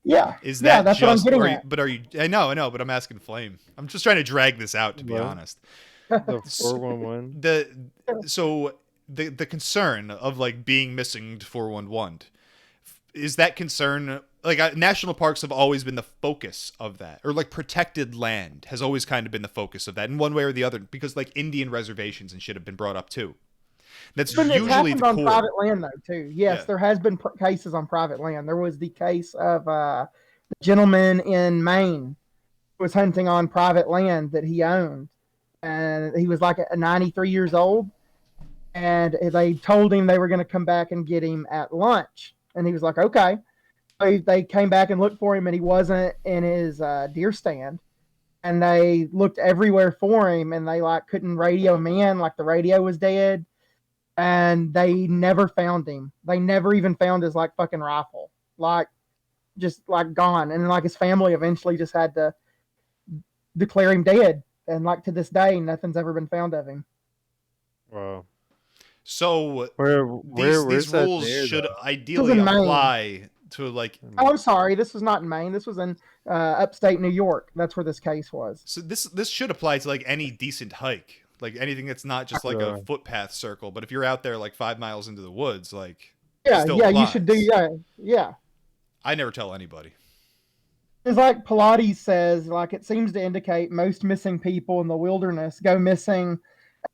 Yeah. Is that that's just? What I'm getting at. But are you? I know, but I'm asking Flame. I'm just trying to drag this out, to be honest. The 411. The concern of being missing 411 is that concern national parks have always been the focus of that, or protected land has always kind of been the focus of that in one way or the other, because Indian reservations and shit have been brought up too. That's usually the on core. Private land though too. Yes, there has been cases on private land. There was the case of the gentleman in Maine who was hunting on private land that he owned, and he was 93 years old. and they told him they were going to come back and get him at lunch, and he was like, okay. They came back and looked for him, and he wasn't in his deer stand, and they looked everywhere for him, and they like couldn't radio him in, like the radio was dead, and they never found him. They never even found his like fucking rifle, like just like gone, and like his family eventually just had to declare him dead, and like to this day, nothing's ever been found of him. Wow. So these rules should ideally apply to like. Oh, I'm sorry. This was not in Maine. This was in upstate New York. That's where this case was. So this should apply to like any decent hike, like anything that's not just like a footpath circle. But if you're out there like 5 miles into the woods, like you should do yeah. I never tell anybody. It's like Pilates says, like it seems to indicate most missing people in the wilderness go missing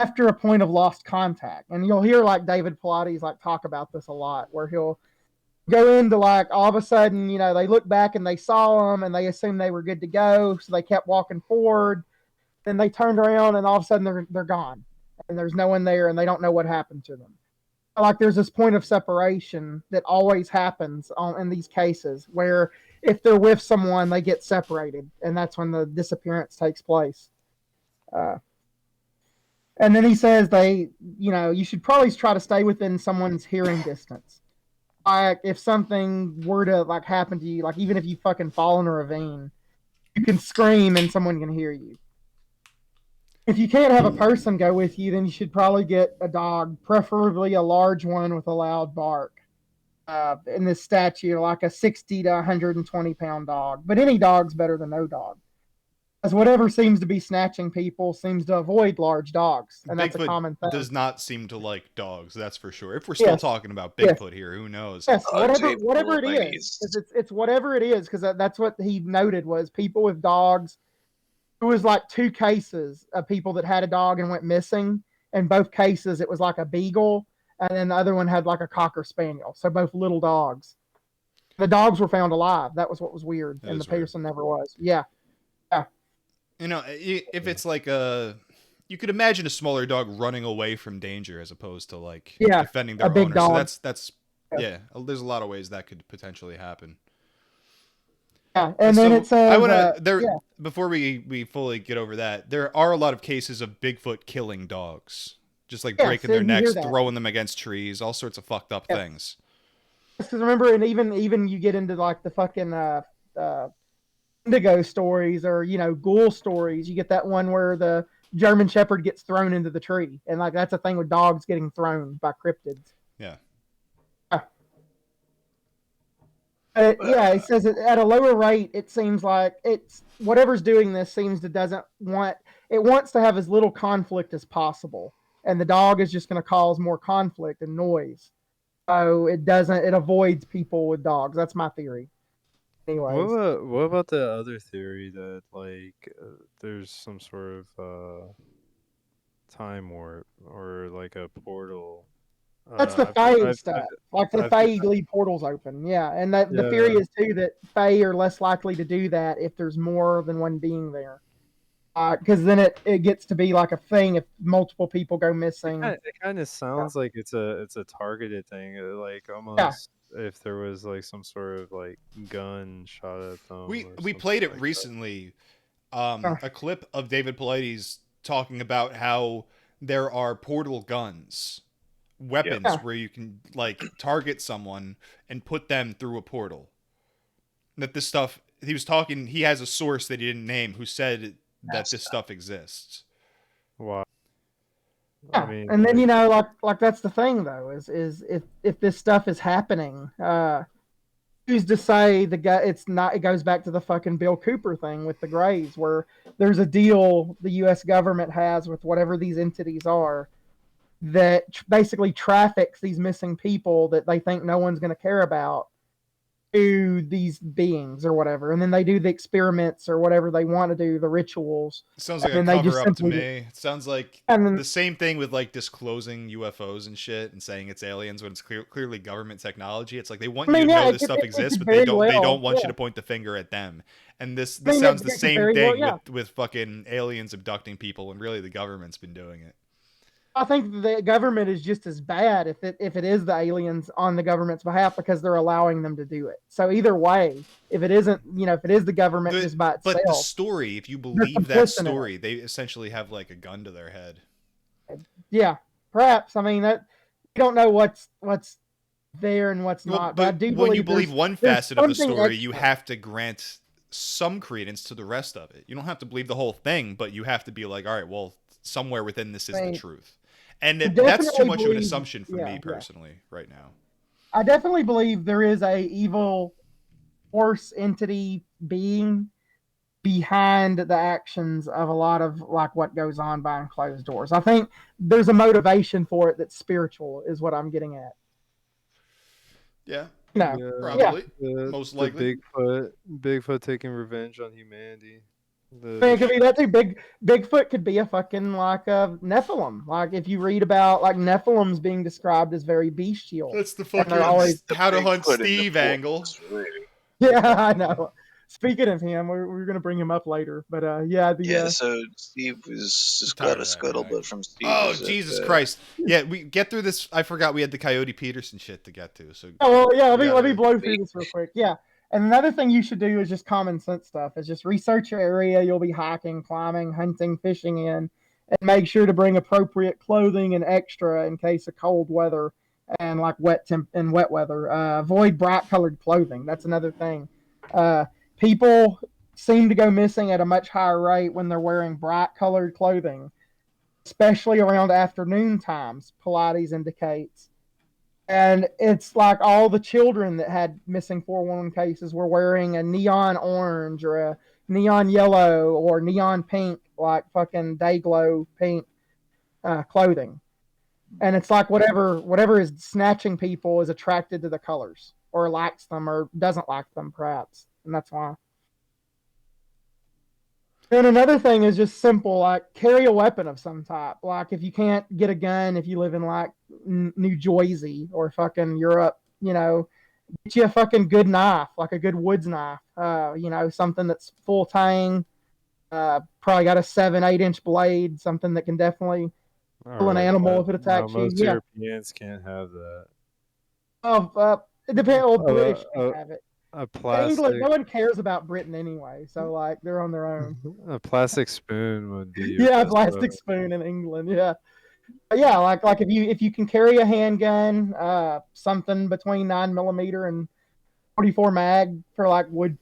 after a point of lost contact. And you'll hear like David Pilates like talk about this a lot, where he'll go into like all of a sudden, you know, they look back and they saw them and they assumed they were good to go, so they kept walking forward. Then they turned around and all of a sudden they're gone, and there's no one there, and they don't know what happened to them. Like there's this point of separation that always happens in these cases, where if they're with someone, they get separated, and that's when the disappearance takes place. And then he says you should probably try to stay within someone's hearing distance. Like if something were to like happen to you, like even if you fucking fall in a ravine, you can scream and someone can hear you. If you can't have a person go with you, then you should probably get a dog, preferably a large one with a loud bark. In this statute, like a 60 to 120 pound dog, but any dog's better than no dog. As whatever seems to be snatching people seems to avoid large dogs, and that's a common thing. Does not seem to like dogs, that's for sure. If we're still talking about Bigfoot here, who knows? Yes, whatever it is. It's whatever it is, because that's what he noted was people with dogs. It was like 2 cases of people that had a dog and went missing. In both cases, it was like a beagle, and then the other one had like a cocker spaniel. So both little dogs. The dogs were found alive. That was what was weird, and the person never was. Yeah. You know, if it's like you could imagine a smaller dog running away from danger as opposed to like defending their owner. Dog. So that's there's a lot of ways that could potentially happen. Yeah, and then it says I want to before we fully get over that, there are a lot of cases of Bigfoot killing dogs, just like breaking their necks, throwing them against trees, all sorts of fucked up things. Because remember, and even you get into like the fucking indigo stories, or ghoul stories. You get that one where the German Shepherd gets thrown into the tree, and like that's a thing with dogs getting thrown by cryptids. Yeah. It says at a lower rate, it seems like it's whatever's doing this wants to have as little conflict as possible, and the dog is just going to cause more conflict and noise. So it avoids people with dogs. That's my theory. Anyways. What about the other theory that like there's some sort of time warp or like a portal? That's the Fae stuff. Like the Fae leave portals open. Yeah, and the theory is too that Fae are less likely to do that if there's more than one being there. Because then it gets to be like a thing if multiple people go missing. It kind of sounds like it's a targeted thing, like almost if there was like some sort of like gun shot at them. We played it recently, a clip of David Pilates talking about how there are portal guns, weapons where you can like target someone and put them through a portal. That this stuff he has a source that he didn't name who said that this stuff exists. Wow. Yeah, I mean, and then like that's the thing though is if this stuff is happening, who's to say the guy? It's not. It goes back to the fucking Bill Cooper thing with the Greys, where there's a deal the U.S. government has with whatever these entities are that basically traffics these missing people that they think no one's going to care about to these beings or whatever, and then they do the experiments or whatever they want to do, the rituals. It sounds like a cover up to me. It sounds like the same thing with like disclosing UFOs and shit and saying it's aliens when it's clearly government technology. It's like they want you to know this stuff exists, but they don't want you to point the finger at them. And this sounds the same thing with fucking aliens abducting people, and really the government's been doing it. I think the government is just as bad if it is the aliens on the government's behalf because they're allowing them to do it. So either way, if it isn't, if it is the government just by itself. But the story, if you believe that story, they essentially have like a gun to their head. Yeah, perhaps. I mean, that you don't know what's there and what's not. But I do when you believe one facet of the story, extra. You have to grant some credence to the rest of it. You don't have to believe the whole thing, but you have to be like, all right, well, somewhere within this is the truth. And that's too much of an assumption for me personally right now. I definitely believe there is a evil force entity being behind the actions of a lot of like what goes on behind closed doors. I think there's a motivation for it that's spiritual, is what I'm getting at. Yeah. No. Yeah, probably. Most likely. Bigfoot taking revenge on humanity. It could be that too. Bigfoot could be a fucking like a Nephilim. Like if you read about like Nephilims being described as very bestial. That's the fucking How to Hunt Steve angle. Yeah, I know. Speaking of him, we're gonna bring him up later. But so Steve was just got a scuttlebutt from Steve. Oh, Jesus Christ. Yeah, we get through this. I forgot we had the Coyote Peterson shit to get to. So let me blow through this real quick. Yeah. And another thing you should do is just common sense stuff. Is just research your area you'll be hiking, climbing, hunting, fishing in, and make sure to bring appropriate clothing and extra in case of cold weather and like wet weather. Avoid bright colored clothing. That's another thing. People seem to go missing at a much higher rate when they're wearing bright colored clothing, especially around afternoon times, Pilates indicates. And it's like all the children that had missing 411 cases were wearing a neon orange or a neon yellow or neon pink, like fucking day glow pink clothing. And it's like whatever is snatching people is attracted to the colors or likes them or doesn't like them, perhaps. And that's why. And another thing is just simple, like carry a weapon of some type. Like if you can't get a gun, if you live in like New Jersey or fucking Europe, get you a fucking good knife, like a good woods knife. Something that's full tang. Probably got a 7-8 inch blade, something that can definitely kill an animal if it attacks you. Most Europeans can't have that. It depends. British can have it. A plastic. England, no one cares about Britain anyway, so like they're on their own. A plastic spoon would be. A plastic spoon in England. Yeah, but yeah. Like if you can carry a handgun, something between 9mm and 44 mag for like wood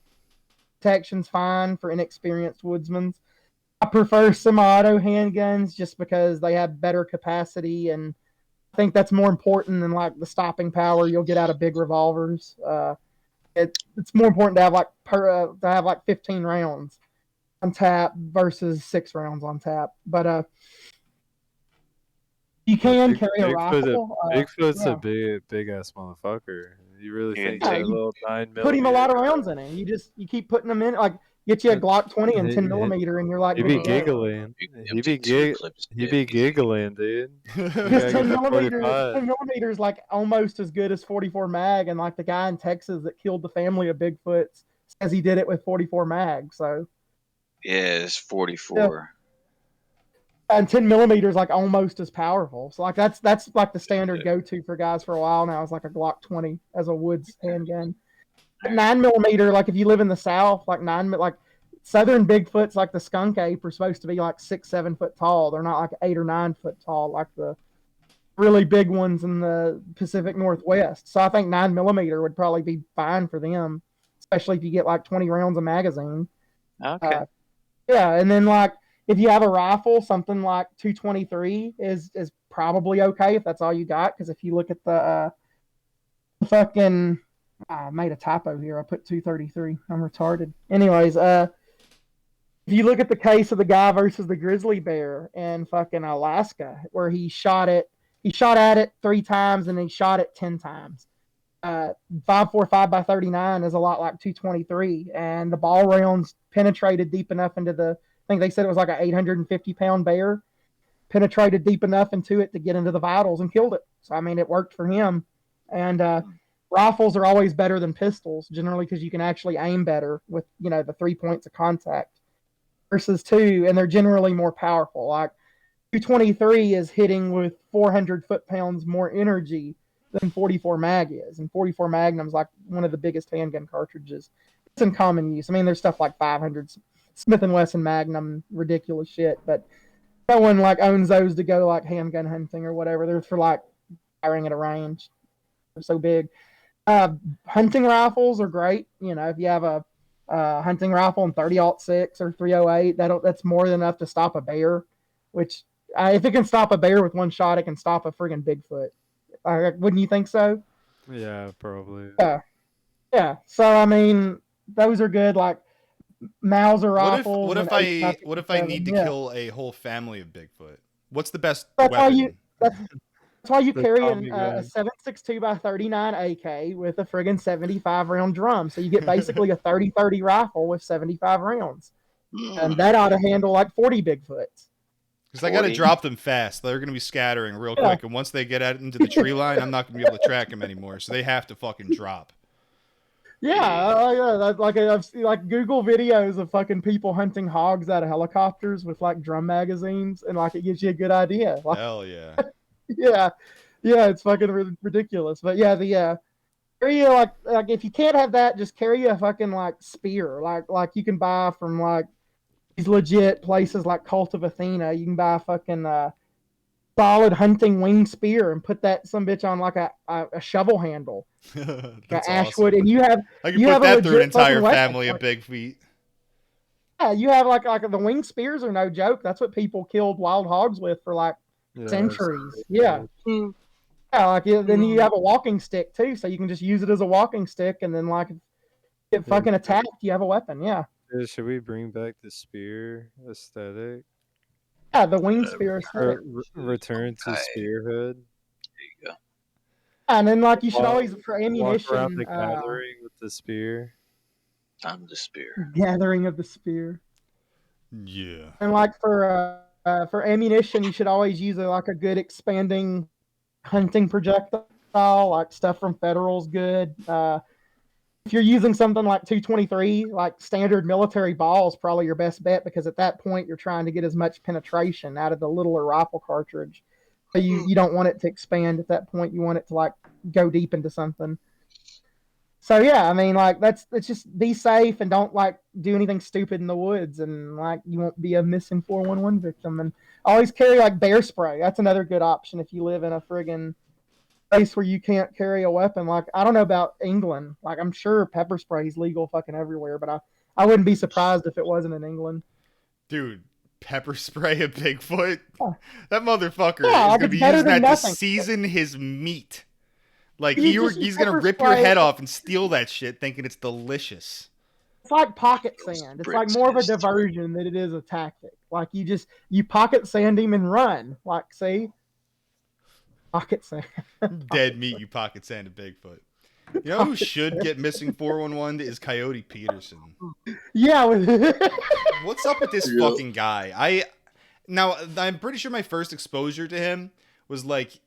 protection's fine for inexperienced woodsmen. I prefer semi-auto handguns just because they have better capacity, and I think that's more important than like the stopping power you'll get out of big revolvers. It's more important to have like 15 rounds on tap versus 6 rounds on tap. But you can carry a rifle. Bigfoot's a big ass motherfucker. You really think that little 9mm? Put him a lot of rounds in it. You keep putting them in. Like get you a Glock 20 and 10mm, and you're like, he'd be giggling. He'd be giggling, dude. Because 10mm is like almost as good as 44 mag, and like the guy in Texas that killed the family of Bigfoots says he did it with 44 mag. So yeah, it's 44. And 10mm is like almost as powerful. So like that's like the standard go-to for guys for a while now. Is like a Glock 20 as a woods handgun. 9mm, like if you live in the South, like Southern Bigfoots, like the skunk ape, are supposed to be like 6-7 foot tall. They're not like 8 or 9 foot tall like the really big ones in the Pacific Northwest. So I think 9mm would probably be fine for them, especially if you get like 20 rounds of magazine. Okay. And then like if you have a rifle, something like 223 is probably okay if that's all you got. Because if you look at the fucking I made a typo here. I put 233. I'm retarded. Anyways, if you look at the case of the guy versus the grizzly bear in fucking Alaska, where he shot at it 3 times and he shot it 10 times. 5.45 by 39 is a lot like 223, and the ball rounds penetrated deep enough into I think they said it was like an 850-pound bear, penetrated deep enough into it to get into the vitals and killed it. So I mean, it worked for him. And rifles are always better than pistols, generally, because you can actually aim better with, the 3 points of contact versus 2, and they're generally more powerful. Like 223 is hitting with 400 foot-pounds more energy than 44 mag is, and 44 Magnum's like one of the biggest handgun cartridges. It's in common use. I mean, there's stuff like 500 Smith & Wesson Magnum, ridiculous shit, but no one like owns those to go like handgun hunting or whatever. They're for like firing at a range. They're so big. Hunting rifles are great. You know, if you have a hunting rifle in 30-06 or 308, that's more than enough to stop a bear. Which, if it can stop a bear with one shot, it can stop a friggin' Bigfoot. Wouldn't you think so? Yeah, probably. Yeah. So I mean, those are good. Like Mauser rifles. What if I need to kill a whole family of Bigfoot? What's the best That's weapon? That's why you carry a 7.62 x 39 AK with a friggin' 75 round drum. So you get basically a 30-30 rifle with 75 rounds. And that ought to handle like 40 Bigfoots. Because I got to drop them fast. They're going to be scattering real quick. And once they get out into the tree line, I'm not going to be able to track them anymore. So they have to fucking drop. Yeah, I've seen like Google videos of fucking people hunting hogs out of helicopters with like drum magazines, and like it gives you a good idea. Like, hell yeah. yeah, it's fucking ridiculous. But yeah, carry like if you can't have that, just carry a fucking like spear, like you can buy from like these legit places like Cult of Athena. You can buy a fucking solid hunting wing spear and put that some bitch on like a shovel handle. That's Ashwood, awesome. and you have I can put that through an entire family weapon. of big feet. Yeah, you have like the wing spears are no joke. That's what people killed wild hogs with for like centuries. Yeah. Yeah, like then you have a walking stick too, so you can just use it as a walking stick, and then like get fucking attacked, you have a weapon. Yeah. Should we bring back the spear aesthetic? Yeah, the wing spear aesthetic. Return to spearhood. There you go. And then like you should always for ammunition. Walk around the gathering with the spear. I'm the spear. Gathering of the spear. Yeah. And like for ammunition, you should always use a good expanding hunting projectile, like stuff from Federal's good. If you're using something like 223, like standard military ball is probably your best bet, because at that point you're trying to get as much penetration out of the littler rifle cartridge. So you don't want it to expand at that point. You want it to like go deep into something. So yeah, I mean, like it's just be safe and don't like do anything stupid in the woods, and like you won't be a missing 411 victim. And always carry like bear spray. That's another good option if you live in a friggin' place where you can't carry a weapon. Like I don't know about England. Like I'm sure pepper spray is legal fucking everywhere, but I wouldn't be surprised if it wasn't in England. Dude, pepper spray a Bigfoot? That motherfucker Yeah, is like going to be it's better using than that nothing. to season his meat. Like, You just he's use going to pepper rip your spray. head off and steal that shit thinking it's delicious. It's like pocket sand. It's like more of a diversion than it is a tactic. Like you pocket sand him and run. Like see, pocket sand. Dead meat, you pocket sand a Bigfoot. You know who should get missing 411 is Coyote Peterson. Yeah. What's up with this fucking guy? I'm pretty sure my first exposure to him was like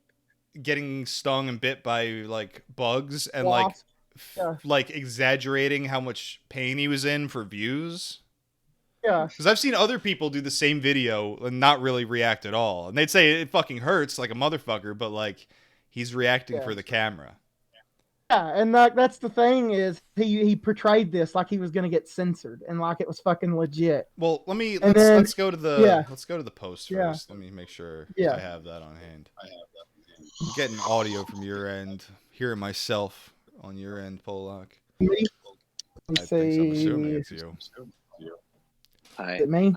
getting stung and bit by like bugs and like exaggerating how much pain he was in for views. Yeah. Because I've seen other people do the same video and not really react at all. And they'd say it fucking hurts like a motherfucker, but like he's reacting for the camera. Yeah, and that's the thing is he portrayed this like he was gonna get censored and like it was fucking legit. Well, let's go to the post first. Let me make sure I have that on hand. I'm getting audio from your end, hearing myself on your end, Polak. I'm assuming it's you. Is it me?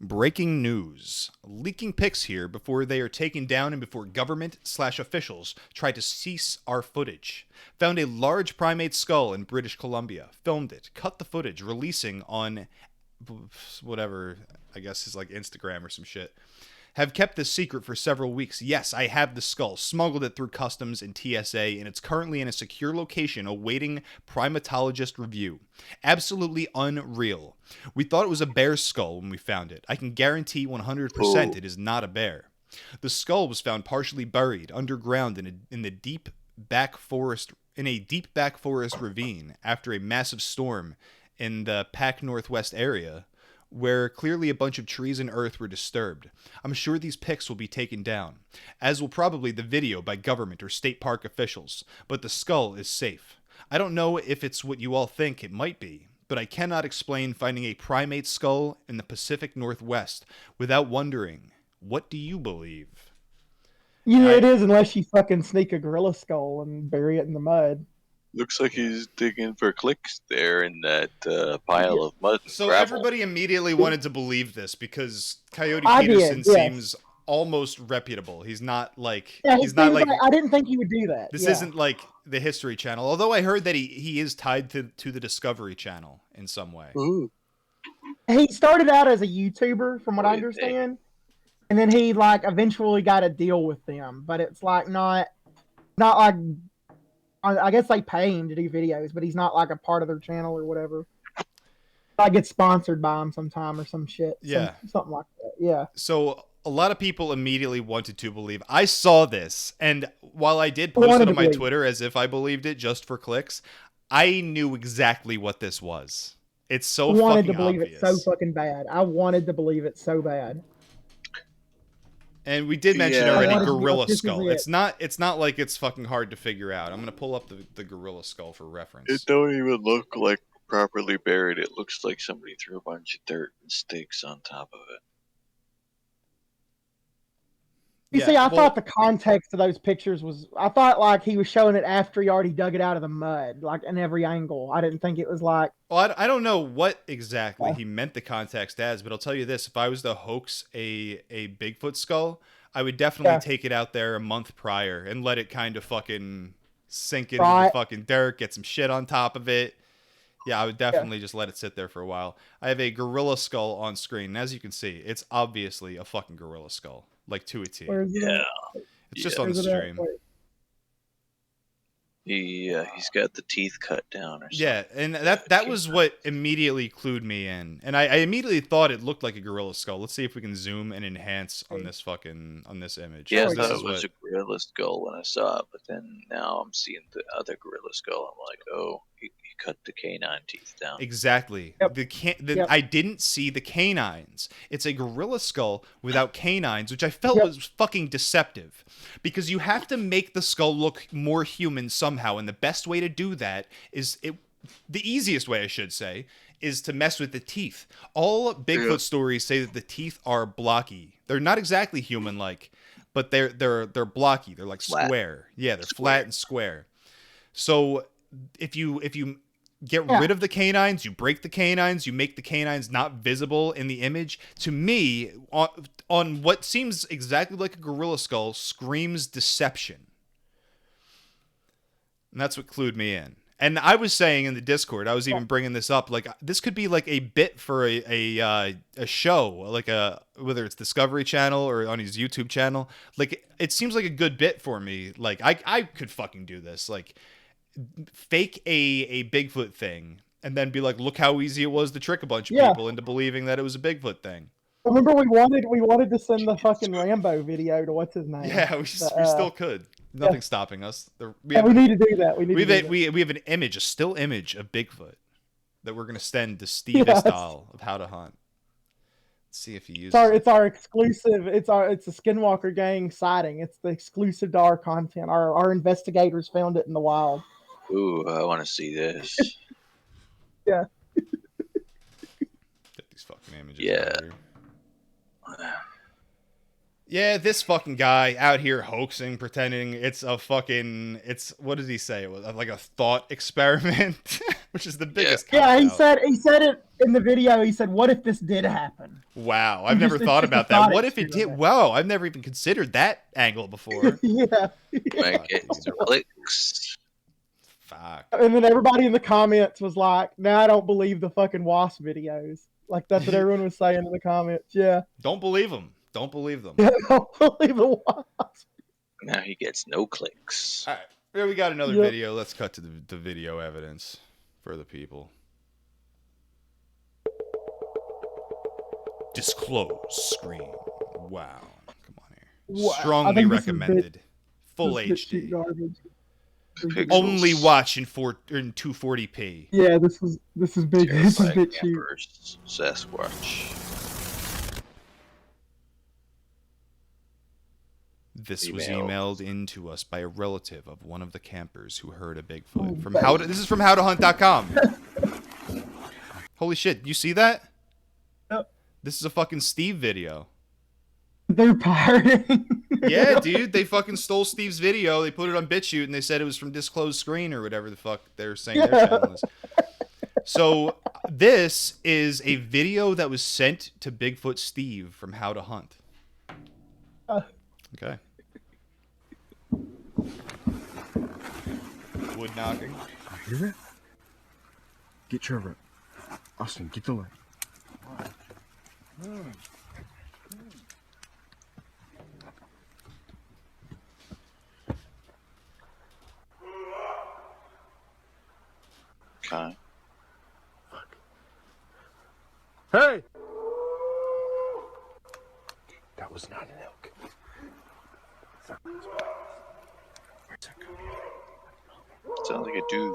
Breaking news. Leaking pics here before they are taken down and before government/officials try to cease our footage. Found a large primate skull in British Columbia. Filmed it. Cut the footage. Releasing on whatever, I guess is like Instagram or some shit. Have kept this secret for several weeks. Yes, I have the skull. Smuggled it through customs and TSA, and it's currently in a secure location awaiting primatologist review. Absolutely unreal. We thought it was a bear's skull when we found it. I can guarantee 100% it is not a bear. The skull was found partially buried underground in a deep back forest ravine after a massive storm in the Pac Northwest area where clearly a bunch of trees and earth were disturbed. I'm sure these pics will be taken down, as will probably the video by government or state park officials, but the skull is safe. I don't know if it's what you all think it might be, but I cannot explain finding a primate skull in the Pacific Northwest without wondering, what do you believe? Yeah, it is, unless you fucking sneak a gorilla skull and bury it in the mud. Looks like he's digging for clicks there in that pile of mud and So gravel. everybody immediately wanted to believe this because Coyote I Peterson did, yes. seems almost reputable. He's not like Yeah, he's not like I didn't think he would do that. this yeah. isn't like the History Channel. Although I heard that he is tied to the Discovery Channel in some way. Ooh. He started out as a YouTuber, from what I understand, and then he like eventually got a deal with them. But it's like not like, I guess they pay him to do videos, but he's not like a part of their channel or whatever. I get sponsored by him sometime or some shit. Yeah. Something like that. Yeah. So a lot of people immediately wanted to believe. I saw this, and while I did post it on my Twitter as if I believed it just for clicks, I knew exactly what this was. It's so fucking obvious. I wanted to believe it so fucking bad. I wanted to believe it so bad. And we did mention already gorilla this is skull. it. It's not like it's fucking hard to figure out. I'm gonna pull up the gorilla skull for reference. It don't even look like properly buried. It looks like somebody threw a bunch of dirt and sticks on top of it. You see, I thought the context of those pictures was, I thought like he was showing it after he already dug it out of the mud, like in every angle. I didn't think it was like. Well, I don't know what exactly he meant the context as, but I'll tell you this: if I was to hoax a Bigfoot skull, I would definitely take it out there a month prior and let it kind of fucking sink into the fucking dirt, get some shit on top of it. Yeah, I would definitely just let it sit there for a while. I have a gorilla skull on screen, and as you can see, it's obviously a fucking gorilla skull. Like to a T. Yeah. It's just on the stream. He's got the teeth cut down or something. Yeah, and that was what immediately clued me in. And I immediately thought it looked like a gorilla skull. Let's see if we can zoom and enhance on this image. Yeah, I thought it was a gorilla skull when I saw it, but then now I'm seeing the other gorilla skull. I'm like, oh, he cut the canine teeth down. Exactly. Yep. I didn't see the canines. It's a gorilla skull without canines, which I felt was fucking deceptive. Because you have to make the skull look more human somehow, and the best way to do that is the easiest way, I should say, is to mess with the teeth. All Bigfoot stories say that the teeth are blocky. They're not exactly human-like, but they're blocky. They're like square. Yeah, they're flat and square. So if you get rid of the canines, you break the canines, you make the canines not visible in the image, to me, on what seems exactly like a gorilla skull, screams deception. And that's what clued me in. And I was saying in the Discord, I was even bringing this up, like this could be like a bit for a show, like whether it's Discovery Channel or on his YouTube channel. Like it seems like a good bit for me. Like I could fucking do this. Like fake a Bigfoot thing and then be like, look how easy it was to trick a bunch of people into believing that it was a Bigfoot thing. Remember we wanted to send the fucking Rambo video to what's his name. Yeah, we still could. Nothing's stopping us. We need to do that. We have an image, a still image of Bigfoot that we're gonna send to Steve Istal of How to Hunt. Let's see if he uses it's our exclusive. It's a Skinwalker gang sighting. It's the exclusive to our content. Our investigators found it in the wild. Ooh, I want to see this. Yeah. Get these fucking images out here. Yeah, this fucking guy out here hoaxing, pretending it's what did he say? It was like a thought experiment, which is the biggest. Yeah, he said it in the video. He said, "What if this did happen?" Wow, I've never thought about that. What if it did? Wow, I've never even considered that angle before. Yeah. Might get some clicks. Fuck. And then everybody in the comments was like, "Now I don't believe the fucking wasp videos." Like that's what everyone was saying in the comments. Yeah. Don't believe them. Don't believe them. Yeah, don't believe the wasp. Now he gets no clicks. All right, here we got another video. Let's cut to the video evidence for the people. Disclose screen. Wow. Come on here. Wow. Strongly recommended. Full HD. Only watch in 240p. Yeah, this is big. This is big cheap. Sasquatch. This was emailed in to us by a relative of one of the campers who heard a Bigfoot. This is from howtohunt.com. Holy shit, you see that? Yep. This is a fucking Steve video. They're pirating. Yeah, dude, they fucking stole Steve's video. They put it on BitChute and they said it was from Disclosed Screen or whatever the fuck they're saying their channel is. So this is a video that was sent to Bigfoot Steve from How to Hunt. Okay. Wood knocking. You hear that? Get Trevor. Austin, get the light. Okay. Hey! That was not an elk. Sounds like a dude.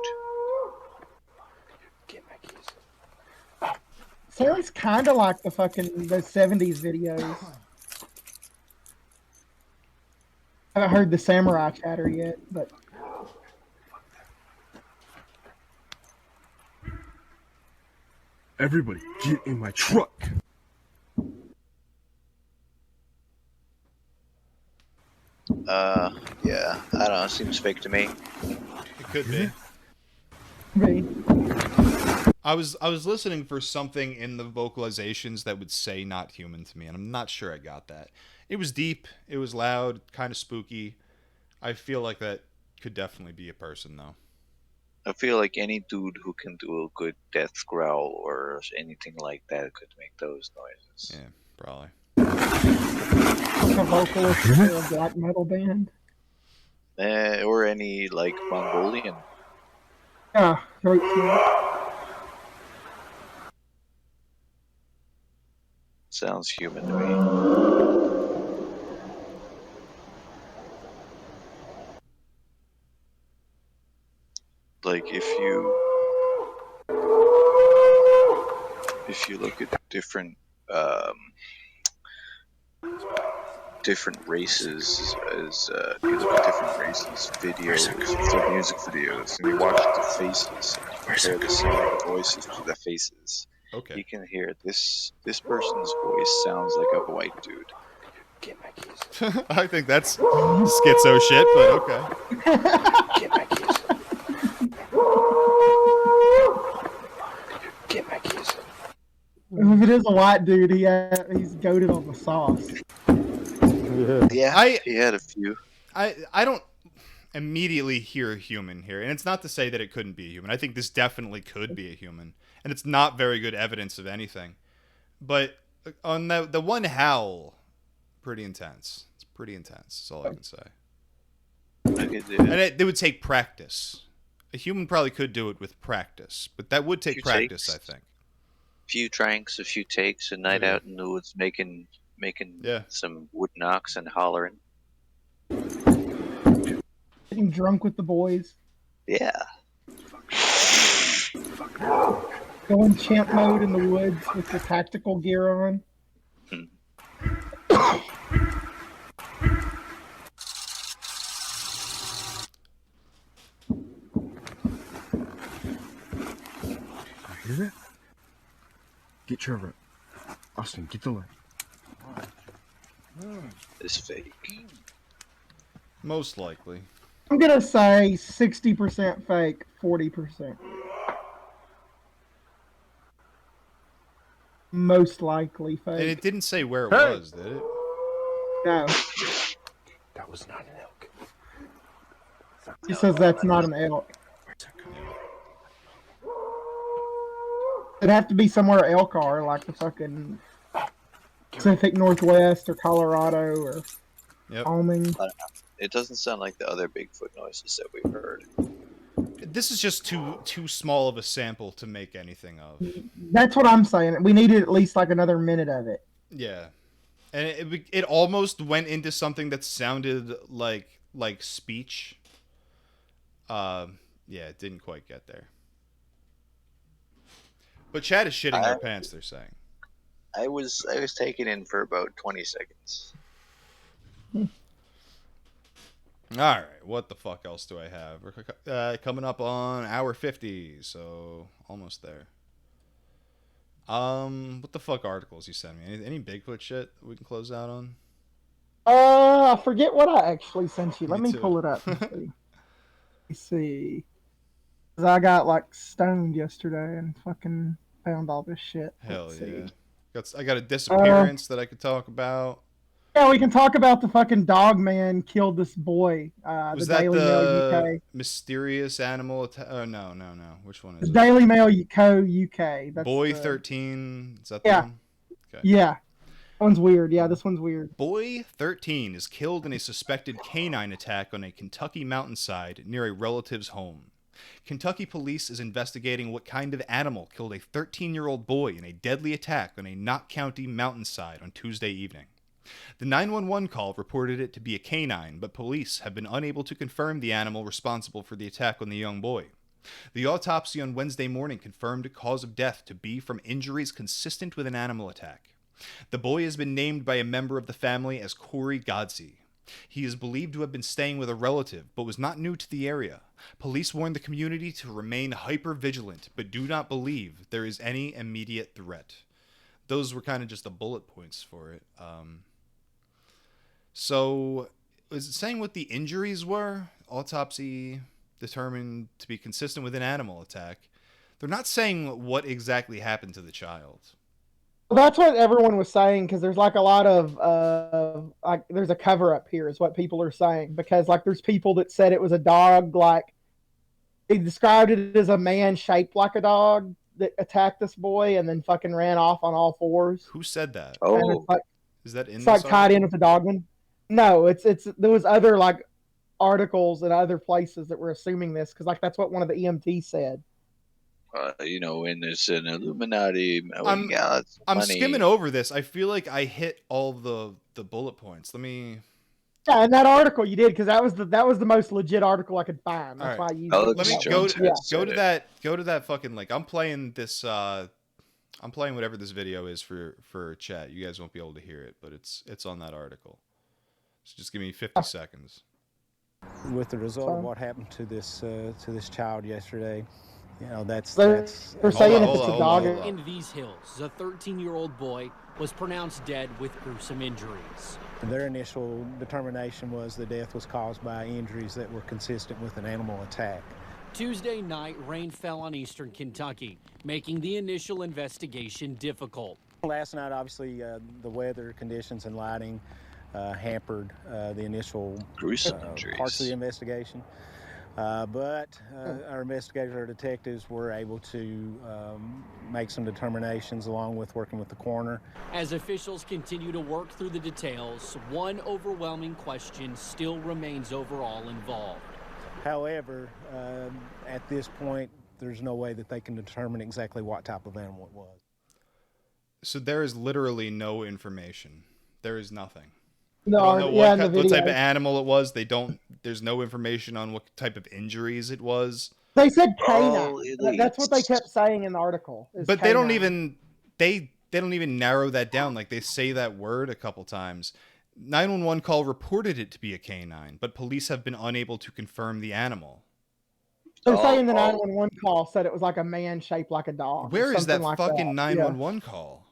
Sounds kind of like the 70s videos. I haven't heard the samurai chatter yet, but Everybody, get in my truck. Yeah, I don't know. It seems fake to me. It could be. Right. I was listening for something in the vocalizations that would say not human to me, and I'm not sure I got that. It was deep, it was loud, kind of spooky. I feel like that could definitely be a person, though. I feel like any dude who can do a good death growl or anything like that could make those noises. Yeah, probably. Like a vocalist for a black metal band. Or any, like, Mongolian. Yeah, right. Sounds human to me. Like, if you look at different races as you look at different races videos, like music videos, and you watch the faces, compare the sound of the voices to the faces. Okay. You can hear this person's voice sounds like a white dude. Get my keys. I think that's schizo shit, but okay. Get my keys. Get my keys. If it is a white dude, he's goated on the sauce. Yeah, he had a few. I don't immediately hear a human here, and it's not to say that it couldn't be a human. I think this definitely could be a human, and it's not very good evidence of anything. But on the one howl, pretty intense. It's pretty intense. That's all I can say. And it would take practice. A human probably could do it with practice, but that would take practice, I think. Few drinks, a few takes, a night out in the woods, making some wood knocks and hollering. Getting drunk with the boys. Yeah. Going champ mode in the woods with the tactical gear on. Hear that? Get Trevor. Austin, get the light. It's fake. Most likely. I'm gonna say 60% fake, 40%. Most likely fake. And it didn't say where it was, did it? No. That was not an elk. He says that's not an elk. It'd have to be somewhere elk are, like the fucking Pacific Northwest or Colorado or Wyoming. It doesn't sound like the other Bigfoot noises that we've heard. This is just too small of a sample to make anything of. That's what I'm saying. We needed at least like another minute of it. Yeah, and it almost went into something that sounded like speech. Yeah, it didn't quite get there. But Chad is shitting their pants, they're saying. I was taken in for about 20 seconds. All right, what the fuck else do I have? We're coming up on hour 50, so almost there. What the fuck articles you sent me? Any Bigfoot shit we can close out on? I forget what I actually sent you. Let me too. pull it up and see. Let's see. 'Cause I got like stoned yesterday and fucking found all this shit. Hell Let's yeah. see. I got a disappearance that I could talk about. Yeah, we can talk about the fucking dog man killed this boy. Was the that Daily Mail UK. the mysterious animal attack? Oh, no. Which one is The it? Daily Mail Co. UK. That's Boy the... 13. Is that the Yeah. one? Okay. Yeah. That one's weird. Yeah, this one's weird. Boy 13 is killed in a suspected canine attack on a Kentucky mountainside near a relative's home. Kentucky police is investigating what kind of animal killed a 13-year-old boy in a deadly attack on a Knott County mountainside on Tuesday evening. The 911 call reported it to be a canine, but police have been unable to confirm the animal responsible for the attack on the young boy. The autopsy on Wednesday morning confirmed a cause of death to be from injuries consistent with an animal attack. The boy has been named by a member of the family as Corey Godsey. He is believed to have been staying with a relative, but was not new to the area. Police warned the community to remain hyper-vigilant, but do not believe there is any immediate threat. Those were kind of just the bullet points for it. So, is it saying what the injuries were? Autopsy determined to be consistent with an animal attack. They're not saying what exactly happened to the child. Well, that's what everyone was saying, because there's like a lot of like there's a cover up here is what people are saying, because like there's people that said it was a dog, like they described it as a man shaped like a dog that attacked this boy and then fucking ran off on all fours. Who said that? Oh, like, is that in? It's like tied in with the dogman. No, it's there was other like articles and other places that were assuming this, because like that's what one of the EMTs said. When there's an Illuminati, I'm skimming over this. I feel like I hit all the bullet points. Let me. Yeah, in that article you did, because that was the most legit article I could find. That's why I used it. Let me go to that fucking link. I'm playing this. I'm playing whatever this video is for chat. You guys won't be able to hear it, but it's on that article. So just give me 50 seconds. With the result of what happened to this child yesterday, that's they're saying if it's a dog. In these hills, a 13-year-old boy was pronounced dead with gruesome injuries. Their initial determination was the death was caused by injuries that were consistent with an animal attack. Tuesday night, rain fell on eastern Kentucky, making the initial investigation difficult. Last night, obviously, the weather conditions and lighting hampered the initial parts of the investigation. But our investigators, our detectives, were able to make some determinations along with working with the coroner. As officials continue to work through the details, one overwhelming question still remains overall involved. However, at this point, there's no way that they can determine exactly what type of animal it was. So there is literally no information. There is nothing. No, what type of animal it was. There's no information on what type of injuries it was. They said canine. That's what they kept saying in the article. But they don't even narrow that down. Like, they say that word a couple times. 911 call reported it to be a canine, but police have been unable to confirm the animal. They're saying the 911 call said it was like a man shaped like a dog. Where is that like fucking 911 call?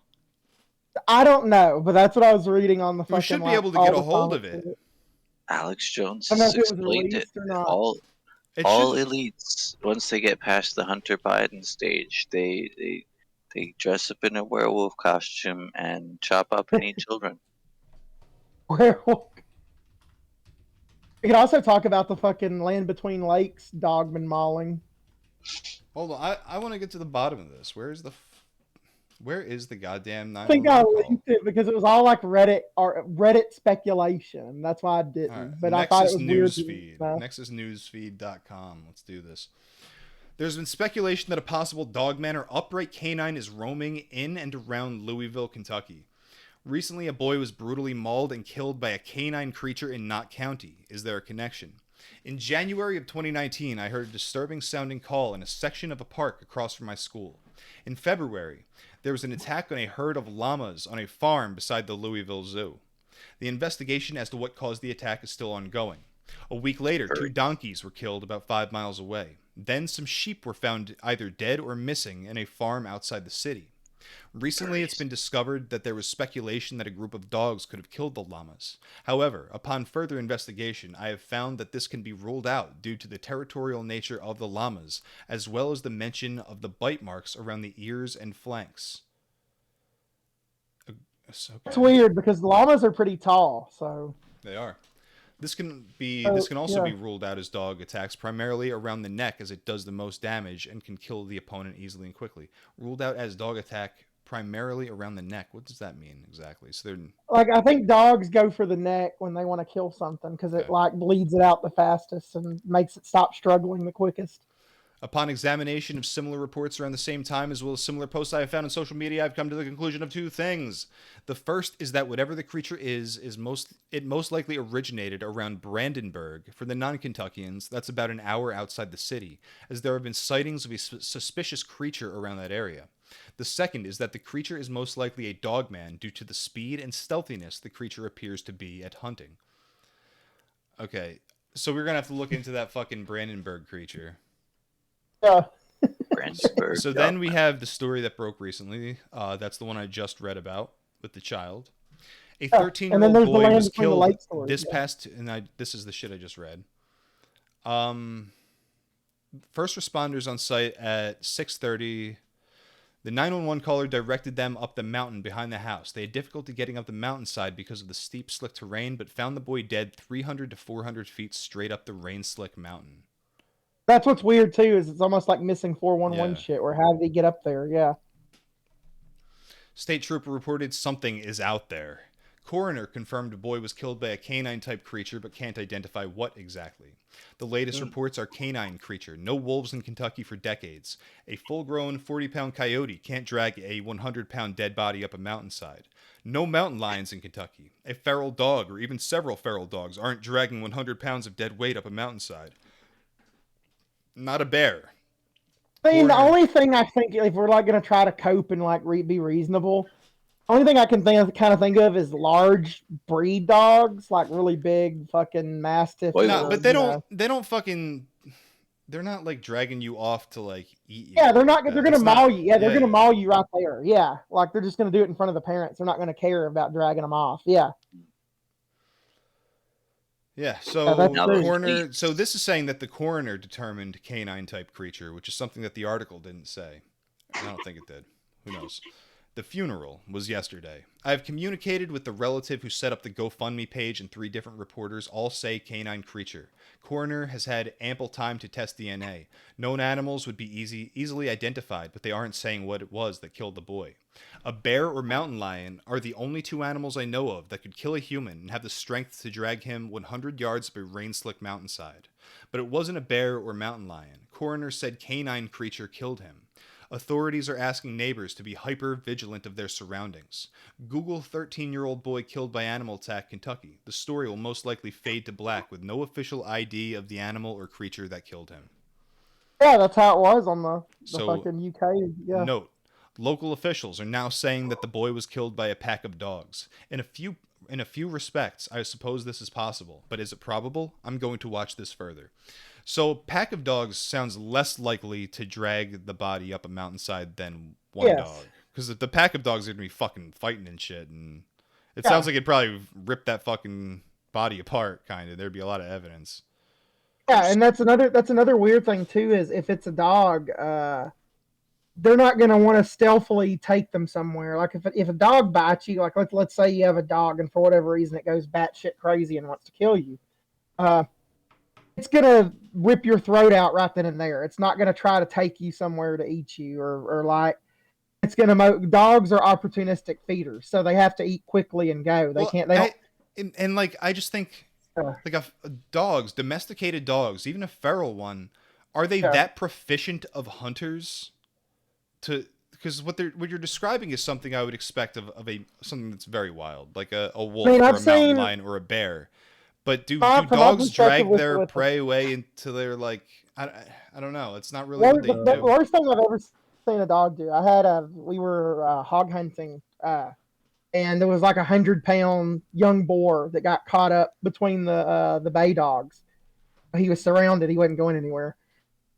I don't know, but that's what I was reading on the fucking. We should be able to get a hold of it. Alex Jones has explained it. All elites, once they get past the Hunter Biden stage, they dress up in a werewolf costume and chop up and eat children. Werewolf. We can also talk about the fucking Land Between Lakes dogman mauling. Hold on, I want to get to the bottom of this. Where is the goddamn 911 I think I call? linked it because it was all like Reddit speculation. That's why I didn't. Right. But Nexus I thought it was Newsfeed. weird. NexusNewsFeed.com. Let's do this. There's been speculation that a possible dogman or upright canine is roaming in and around Louisville, Kentucky. Recently, a boy was brutally mauled and killed by a canine creature in Knott County. Is there a connection? In January of 2019, I heard a disturbing sounding call in a section of a park across from my school. In February, there was an attack on a herd of llamas on a farm beside the Louisville Zoo. The investigation as to what caused the attack is still ongoing. A week later, 2 donkeys were killed about 5 miles away. Then some sheep were found either dead or missing in a farm outside the city. Recently, it's been discovered that there was speculation that a group of dogs could have killed the llamas. However, upon further investigation, I have found that this can be ruled out due to the territorial nature of the llamas, as well as the mention of the bite marks around the ears and flanks. Okay. It's weird because llamas are pretty tall, so they are. This can also be ruled out as dog attacks primarily around the neck, as it does the most damage and can kill the opponent easily and quickly. Ruled out as dog attack primarily around the neck. What does that mean exactly? So they're like, I think dogs go for the neck when they want to kill something because it like bleeds it out the fastest and makes it stop struggling the quickest. Upon examination of similar reports around the same time, as well as similar posts I have found on social media, I've come to the conclusion of 2 things. The first is that whatever the creature is most likely originated around Brandenburg. For the non-Kentuckians, that's about an hour outside the city, as there have been sightings of a suspicious creature around that area. The second is that the creature is most likely a dogman due to the speed and stealthiness the creature appears to be at hunting. Okay, so we're gonna have to look into that fucking Brandenburg creature. Yeah. So then we have the story that broke recently. That's the one I just read about with the child. A 13-year-old boy was killed this past, and this is the shit I just read. First responders on site at 6:30. The 911 caller directed them up the mountain behind the house. They had difficulty getting up the mountainside because of the steep, slick terrain, but found the boy dead 300 to 400 feet straight up the rain-slick mountain. That's what's weird too, is it's almost like missing 411 shit. Where how did he get up there? Yeah. State trooper reported something is out there. Coroner confirmed a boy was killed by a canine-type creature, but can't identify what exactly. The latest reports are canine creature. No wolves in Kentucky for decades. A full-grown 40-pound coyote can't drag a 100-pound dead body up a mountainside. No mountain lions in Kentucky. A feral dog, or even several feral dogs, aren't dragging 100 pounds of dead weight up a mountainside. Not a bear. I mean, the only thing I think, if we're like going to try to cope and like be reasonable, only thing I can think of is large breed dogs, like really big fucking mastiff. No, but they don't fucking. They're not like dragging you off to like eat you. Yeah, they're not. They're gonna maul you. Yeah, they're gonna maul you right there. Yeah, like they're just gonna do it in front of the parents. They're not gonna care about dragging them off. Yeah. Yeah, so coroner. So this is saying that the coroner determined canine-type creature, which is something that the article didn't say. I don't think it did. Who knows? The funeral was yesterday. I have communicated with the relative who set up the GoFundMe page, and 3 different reporters all say canine creature. Coroner has had ample time to test DNA. Known animals would be easily identified, but they aren't saying what it was that killed the boy. A bear or mountain lion are the only 2 animals I know of that could kill a human and have the strength to drag him 100 yards up a rain-slick mountainside. But it wasn't a bear or mountain lion. Coroner said canine creature killed him. Authorities are asking neighbors to be hyper-vigilant of their surroundings. Google 13-year-old boy killed by animal attack, Kentucky. The story will most likely fade to black with no official ID of the animal or creature that killed him. Yeah, that's how it was on the fucking UK. Yeah. Note, local officials are now saying that the boy was killed by a pack of dogs. In a few respects, I suppose this is possible, but is it probable? I'm going to watch this further. So, pack of dogs sounds less likely to drag the body up a mountainside than one dog. Because the pack of dogs are going to be fucking fighting and shit, and it sounds like it'd probably rip that fucking body apart, kind of. There'd be a lot of evidence. Yeah, and that's another weird thing, too, is if it's a dog, they're not going to want to stealthily take them somewhere. Like, if a dog bites you, like, let's say you have a dog, and for whatever reason it goes batshit crazy and wants to kill you, it's going to rip your throat out right then and there. It's not going to try to take you somewhere to eat you or like, it's going to, dogs are opportunistic feeders, so they have to eat quickly and go. I just think, like, dogs, domesticated dogs, even a feral one, are they that proficient of hunters because what you're describing is something I would expect of something that's very wild, like a wolf or a mountain lion or a bear. But do From my dogs drag perspective their with prey away into their like? I don't know. It's not really Well, what they the do. worst thing I've ever seen a dog do. We were hog hunting, and there was like 100-pound young boar that got caught up between the bay dogs. He was surrounded. He wasn't going anywhere.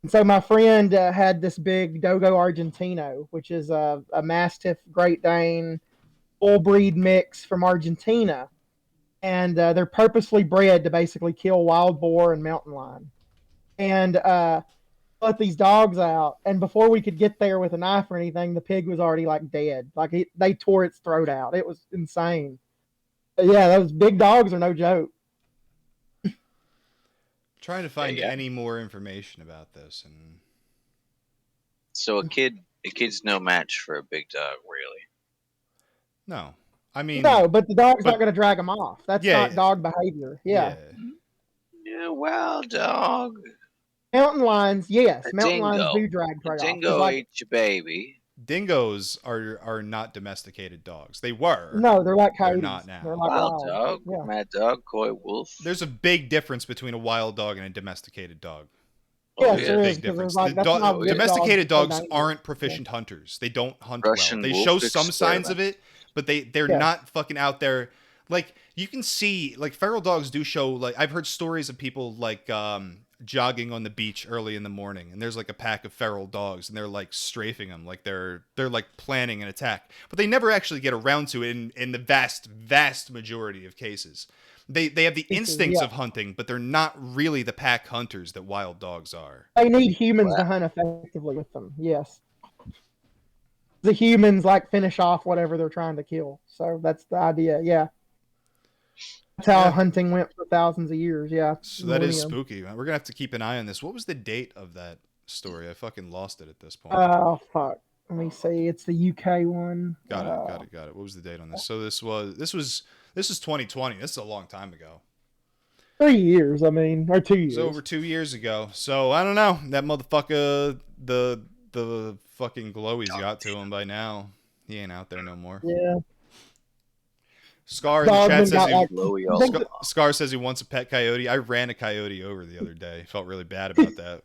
And so my friend had this big Dogo Argentino, which is a Mastiff Great Dane full breed mix from Argentina, and they're purposely bred to basically kill wild boar and mountain lion. And let these dogs out, and before we could get there with a knife or anything, the pig was already like dead. Like they tore its throat out. It was insane. But yeah, those big dogs are no joke. Trying to find any more information about this, and so a kid's no match for a big dog, really. No, I mean no, but the dog's not going to drag them off. That's not dog behavior. Yeah. Wild dog. Mountain lions, yes. A Mountain dingo. lions do drag prey off. Dingo ate your baby. Dingoes are not domesticated dogs. They were. No, they're like coyotes. They're not now. They're like wild dog, mad dog, coy wolf. There's a big difference between a wild dog and a domesticated dog. Yes, there Big is, difference. like, Domesticated dogs aren't proficient hunters. They don't hunt Russian well. They wolf show some signs experiment. of it, but they're not fucking out there. Like you can see, like feral dogs do show. Like I've heard stories of people like jogging on the beach early in the morning, and there's like a pack of feral dogs, and they're like strafing them, like they're like planning an attack, but they never actually get around to it in the vast majority of cases. They have the instincts of hunting, but they're not really the pack hunters that wild dogs are. They need humans to hunt effectively with them. Yes. The humans like finish off whatever they're trying to kill. So that's the idea. Yeah. That's how hunting went for thousands of years. Yeah. So that is spooky. We're gonna have to keep an eye on this. What was the date of that story? I fucking lost it at this point. Oh fuck. Let me see. It's the UK one. Got it. What was the date on this? So this was 2020. This is a long time ago. 3 years, I mean, or 2 years. It's over 2 years ago. So I don't know. That motherfucker, the fucking glowies got to him by now. He ain't out there no more. Yeah. Scar in the chat says Scar says he wants a pet coyote. I ran a coyote over the other day. Felt really bad about that.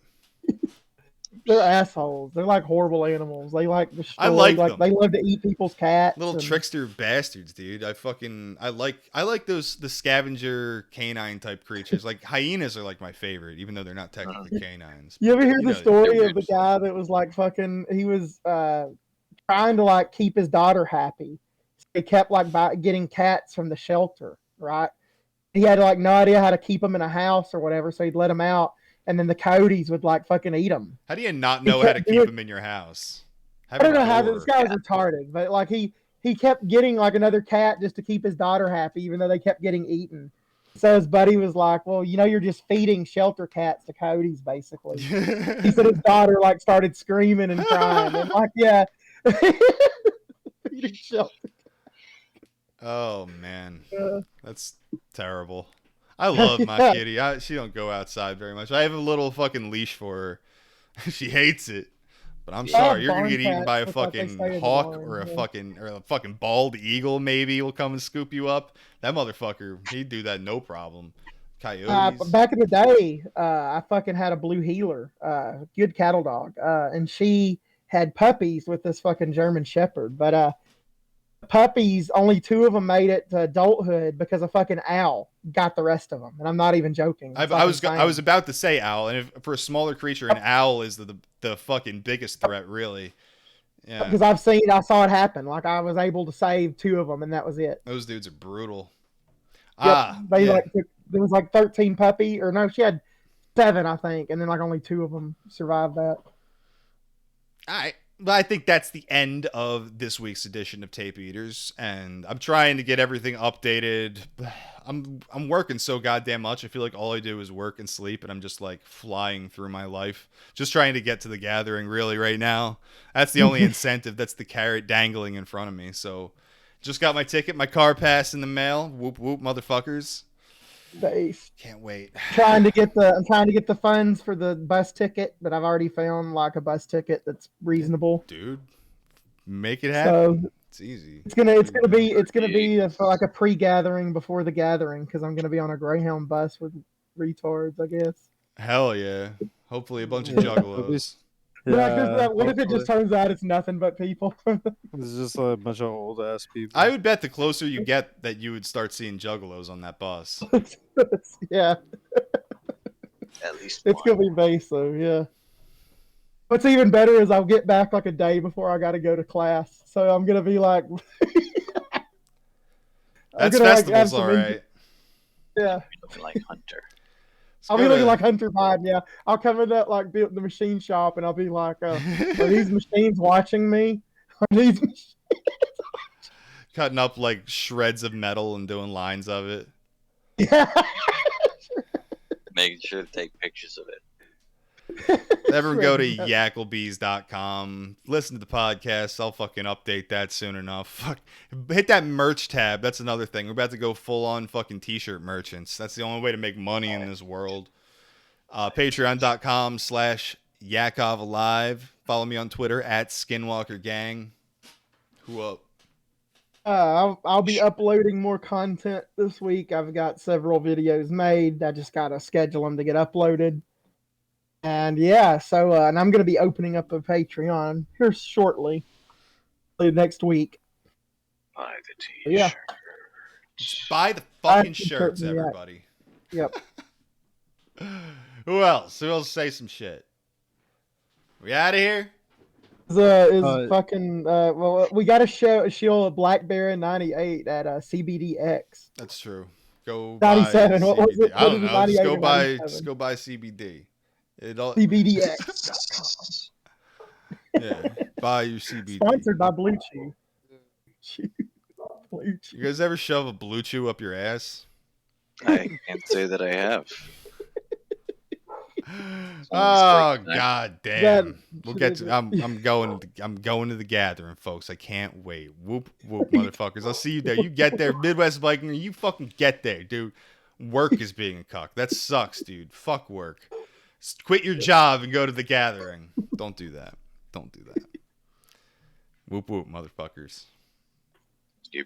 They're assholes. They're like horrible animals. They like destroy. I like them. They love to eat people's cats. Little trickster bastards, dude. I like those the scavenger canine type creatures. Like hyenas are like my favorite, even though they're not technically canines. You ever hear the story of the guy that was like fucking? He was trying to like keep his daughter happy. So he kept like getting cats from the shelter. Right? He had like no idea how to keep them in a house or whatever, so he'd let them out. And then the coyotes would like fucking eat them. How do you not know how to keep them in your house? I don't know how this guy was retarded, but like he kept getting like another cat just to keep his daughter happy, even though they kept getting eaten. So his buddy was like, "Well, you know, you're just feeding shelter cats to coyotes, basically." He said his daughter like started screaming and crying, and like, yeah, feeding shelter. Oh man, that's terrible. I love my kitty. She don't go outside very much. I have a little fucking leash for her. She hates it. But I'm sorry, you're gonna get eaten by a fucking hawk or a fucking bald eagle. Maybe will come and scoop you up. That motherfucker, he'd do that no problem. Coyotes. Back in the day, I fucking had a blue heeler, good cattle dog, and she had puppies with this fucking German Shepherd. But puppies, only 2 of them made it to adulthood because a fucking owl got the rest of them, and I'm not even joking. I was about to say owl, and for a smaller creature, an owl is the fucking biggest threat, really. Yeah, because I saw it happen. Like I was able to save 2 of them, and that was it. Those dudes are brutal. Yep. There was like 13 puppy, or no, she had 7, I think, and then like only 2 of them survived that. I think that's the end of this week's edition of Tape Eaters, and I'm trying to get everything updated. I'm working so goddamn much. I feel like all I do is work and sleep, and I'm just like flying through my life, just trying to get to the gathering really right now. That's the only incentive. That's the carrot dangling in front of me. So just got my ticket, my car pass in the mail. Whoop whoop, motherfuckers. Base. Can't wait. I'm trying to get the funds for the bus ticket, but I've already found like a bus ticket that's reasonable. Dude, make it happen. So It's easy. It's gonna be like a pre-gathering before the gathering because I'm gonna be on a Greyhound bus with retards, I guess. Hell yeah! Hopefully a bunch of juggalos. Yeah, what if it just turns out it's nothing but people? It's just a bunch of old ass people. I would bet the closer you get that you would start seeing juggalos on that bus. Yeah. At least it's gonna be base though, yeah. What's even better is I'll get back like a day before I gotta go to class. So I'm gonna be like That's festivals, all right. Yeah. Looking like Hunter. I'll be looking like Hunter Biden, yeah. I'll come in that like the machine shop and I'll be like, are these machines watching me? Are these machines cutting up like shreds of metal and doing lines of it? Yeah. Making sure to take pictures of it. Everyone go to yakovalive.com. Listen to the podcast. I'll fucking update that soon enough. Fuck. Hit that merch tab. That's another thing. We're about to go full on fucking t-shirt merchants. That's the only way to make money in this world. Patreon.com/yakovalive. Follow me on Twitter at Skinwalker Gang. Who up? I'll be uploading more content this week. I've got several videos made. I just gotta schedule them to get uploaded. And yeah, so and I'm gonna be opening up a Patreon here shortly, next week. Buy the t-shirt. Yeah. Buy the fucking shirts, everybody. Yep. Who else? Who else say some shit? We out of here? Fucking well, we got a show at Black Bear 98 at CBDX. That's true. Go 97. Buy What was CBD. it? I don't know. Just go buy CBD. CBDX. Yeah, buy your CBD. Sponsored by Blue Chew. Blue Chew. You guys ever shove a Blue Chew up your ass? I can't say that I have. Oh god damn! We'll get to. I'm going to the gathering, folks. I can't wait. Whoop whoop, motherfuckers! I'll see you there. You get there, Midwest Viking. You fucking get there, dude. Work is being a cuck. That sucks, dude. Fuck work. Quit your job and go to the gathering. Don't do that. Don't do that. Whoop whoop, motherfuckers. You